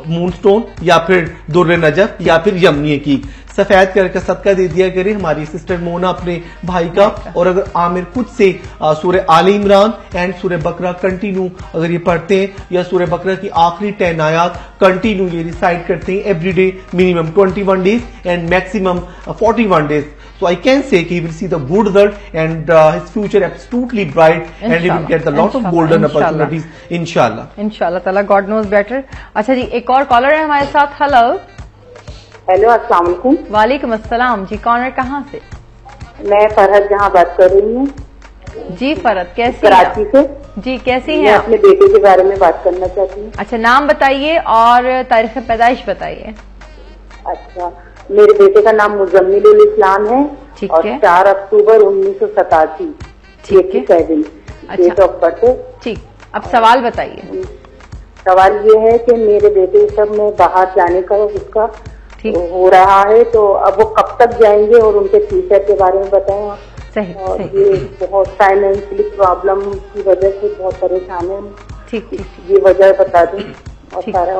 moon stone, या फिर दुर्र नजफ, या फिर यमनी की सफेद करके सदका दे दिया करे हमारी सिस्टर मोना अपने भाई का। और अगर आमिर खुद से सूरह आले इमरान एंड सूरह बकरा कंटिन्यू अगर ये पढ़ते हैं, या सूरह बकरा की आखिरी 10 आयात कंटिन्यू ये रिसाइट करते हैं everyday, minimum 21 days and maximum 41 days, so I can say he will see the good result and his future absolutely bright and he will get the lot of golden opportunities इंशाल्लाह ताला। God knows better। अच्छा जी, एक और collar है हमारे साथ। Hello अस्सलाम वालेकुम। वालेकुम अस्सलाम जी, कॉलर कहाँ से? मैं फरहद जहाँ बात कर रही हूँ। जी फरहद, कैसी कराची से। जी कैसी हैं? मैं अपने बेटे के बारे में बात करना चाहती हूँ। अच्छा, नाम बताइए और तारीख पैदाइश बताइए। अच्छा, मेरे बेटे का नाम मुजम्मिल इस्लाम है। ठीक और है। 4 अक्टूबर 1987। ठीक है। डेट ऑफ बर्थ है। ठीक, अब सवाल बताइए। सवाल ये है कि मेरे बेटे सब में बाहर जाने का उसका हो रहा है, तो अब वो कब तक जाएंगे और उनके फ्यूचर के बारे में बताएं। सही, और ये बहुत फाइनेंशियली प्रॉब्लम की वजह से बहुत परेशान है। ठीक, ये वजह बता दें और सारा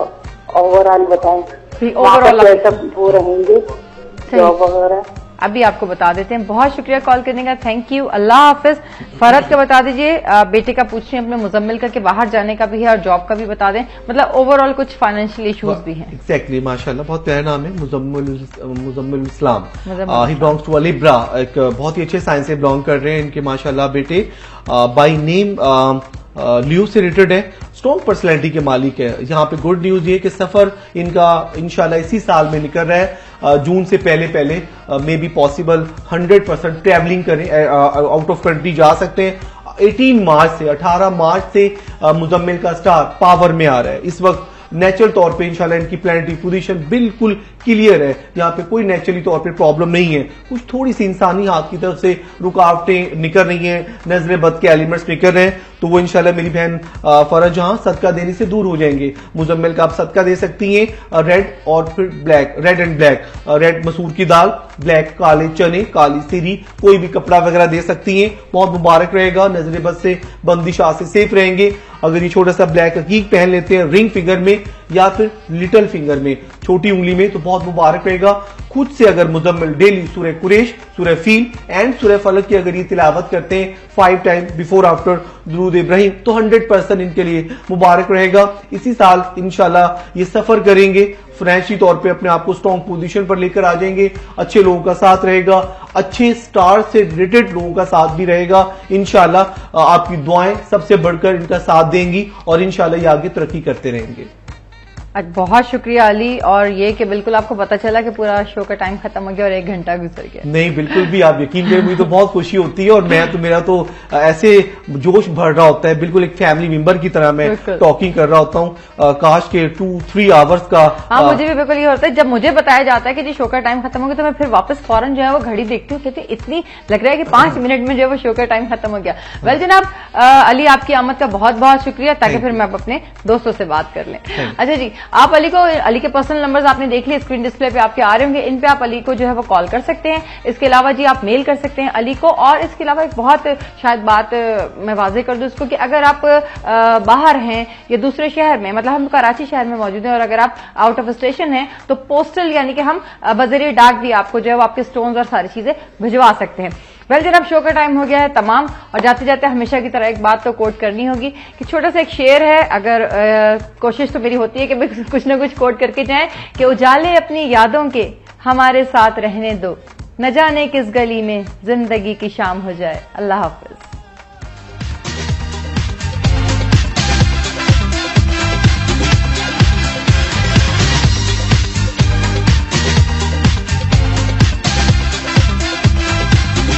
ओवरऑल बताएं। ओवरऑल कैसा वो रहेंगे जॉब वगैरह। अभी आपको बता देते हैं। बहुत शुक्रिया कॉल करने का, थैंक यू, अल्लाह हाफिज। फरहद का बता दीजिए, बेटे का पूछ रहे हैं अपने मुजम्मिल का कि बाहर जाने का भी है और जॉब का भी बता दें, मतलब ओवरऑल कुछ फाइनेंशियल इश्यूज भी हैं। एग्जैक्टली, माशाल्लाह बहुत प्यारा नाम है, मुजम्मिल इस्लाम। ही बिलोंग्स टू लिब्रा, एक बहुत ही अच्छे साइंस से बिलोंग कर रहे हैं इनके माशाल्लाह बेटे। बाय नेम लियो से रिलेटेड है, स्ट्रॉन्ग पर्सनैलिटी के मालिक है। यहाँ पे गुड न्यूज ये कि सफर इनका इंशाल्लाह इसी साल में निकल रहा है। जून से पहले मे बी पॉसिबल 100% ट्रैवलिंग करें, आउट ऑफ कंट्री जा सकते हैं। 18 मार्च से मुजम्मिल का स्टार पावर में आ रहा है। इस वक्त नेचुरल तौर पे इंशाल्लाह इनकी प्लैनेटरी पोजीशन बिल्कुल क्लियर है, यहाँ पे कोई नेचुरली तौर पे प्रॉब्लम नहीं है। कुछ थोड़ी सी इंसानी हाथ की तरफ से रुकावटें निकल रही हैं, नजर बद के एलिमेंट्स निकल रहे हैं, तो वो इंशाल्लाह मेरी बहन फरज जहां सदका देने से दूर हो जाएंगे। मुजम्मिल का आप सदका दे सकती हैं रेड और फिर black, red and black, red मसूर की दाल, ब्लैक काले चने, काली सिरी, कोई भी कपड़ा वगैरह दे सकती हैं। बहुत मुबारक रहेगा, नजर बद से बंदिशा से सेफ रहेंगे। अगर ये छोटा सा ब्लैक हकीक पहन लेते हैं रिंग फिंगर में या फिर लिटिल फिंगर में, छोटी उंगली में, तो बहुत मुबारक रहेगा। खुद से अगर मुजम्मिल डेली सूरह कुरैश, सूरह फील एंड सूरह फलक की अगर ये तिलावत करते हैं 5 टाइम बिफोर आफ्टर दुरूद इब्राहिम, तो 100% इनके लिए मुबारक रहेगा। इसी साल इंशाल्लाह ये सफर करेंगे, फाइनेंशियल तौर पे अपने आप को स्ट्रॉन्ग पोजीशन पर लेकर आ जाएंगे। अच्छे लोगों का साथ रहेगा, अच्छे स्टार से रिलेटेड लोगों का साथ भी रहेगा। इंशाल्लाह आपकी दुआएं सबसे बढ़कर इनका साथ देंगी और इंशाल्लाह ये आगे तरक्की करते रहेंगे। बहुत शुक्रिया अली, और ये कि बिल्कुल आपको पता चला कि पूरा शो का टाइम खत्म हो गया और 1 घंटा गुजर गया। नहीं, बिल्कुल भी आप यकीन करें, मुझे तो बहुत खुशी होती है और मेरा तो ऐसे जोश भर रहा होता है, बिल्कुल एक फैमिली मेंबर की तरह मैं टॉकिंग कर रहा होता हूँ। काश के 2-3 आवर्स का। हाँ, मुझे भी बिल्कुल ये होता है। जब मुझे बताया जाता है कि जी शो का टाइम खत्म हो गया, तो मैं फिर वापस फौरन जो है वो घड़ी देखती हूँ, कहती इतनी लग रहा है कि 5 मिनट में जो है वो शो का टाइम खत्म हो गया। वेल जनाब अली, आपकी आमद का बहुत बहुत शुक्रिया, ताकि फिर मैं अपने दोस्तों से बात कर लें। अच्छा जी, आप अली के पर्सनल नंबर्स आपने देख लिए, स्क्रीन डिस्प्ले पे आपके आ रहे होंगे, इन पे आप अली को जो है वो कॉल कर सकते हैं। इसके अलावा जी आप मेल कर सकते हैं अली को। और इसके अलावा एक बहुत शायद बात मैं वाजे कर दूं इसको, कि अगर आप बाहर हैं या दूसरे शहर में, मतलब हम कराची शहर में मौजूद हैं, और अगर आप आउट ऑफ स्टेशन हैं, तो पोस्टल यानी कि हम बजरिए डाक भी आपको जो है वो आपके स्टोन्स और सारी चीजें भिजवा सकते हैं। वेल जनाब, शो का टाइम हो गया है तमाम, और जाते जाते हमेशा की तरह एक बात तो कोट करनी होगी कि छोटा सा एक शेर है, अगर कोशिश तो मेरी होती है कि भाई कुछ ना कुछ कोट करके जाएं, कि उजाले अपनी यादों के हमारे साथ रहने दो, न जाने किस गली में जिंदगी की शाम हो जाए। अल्लाह हाफिज।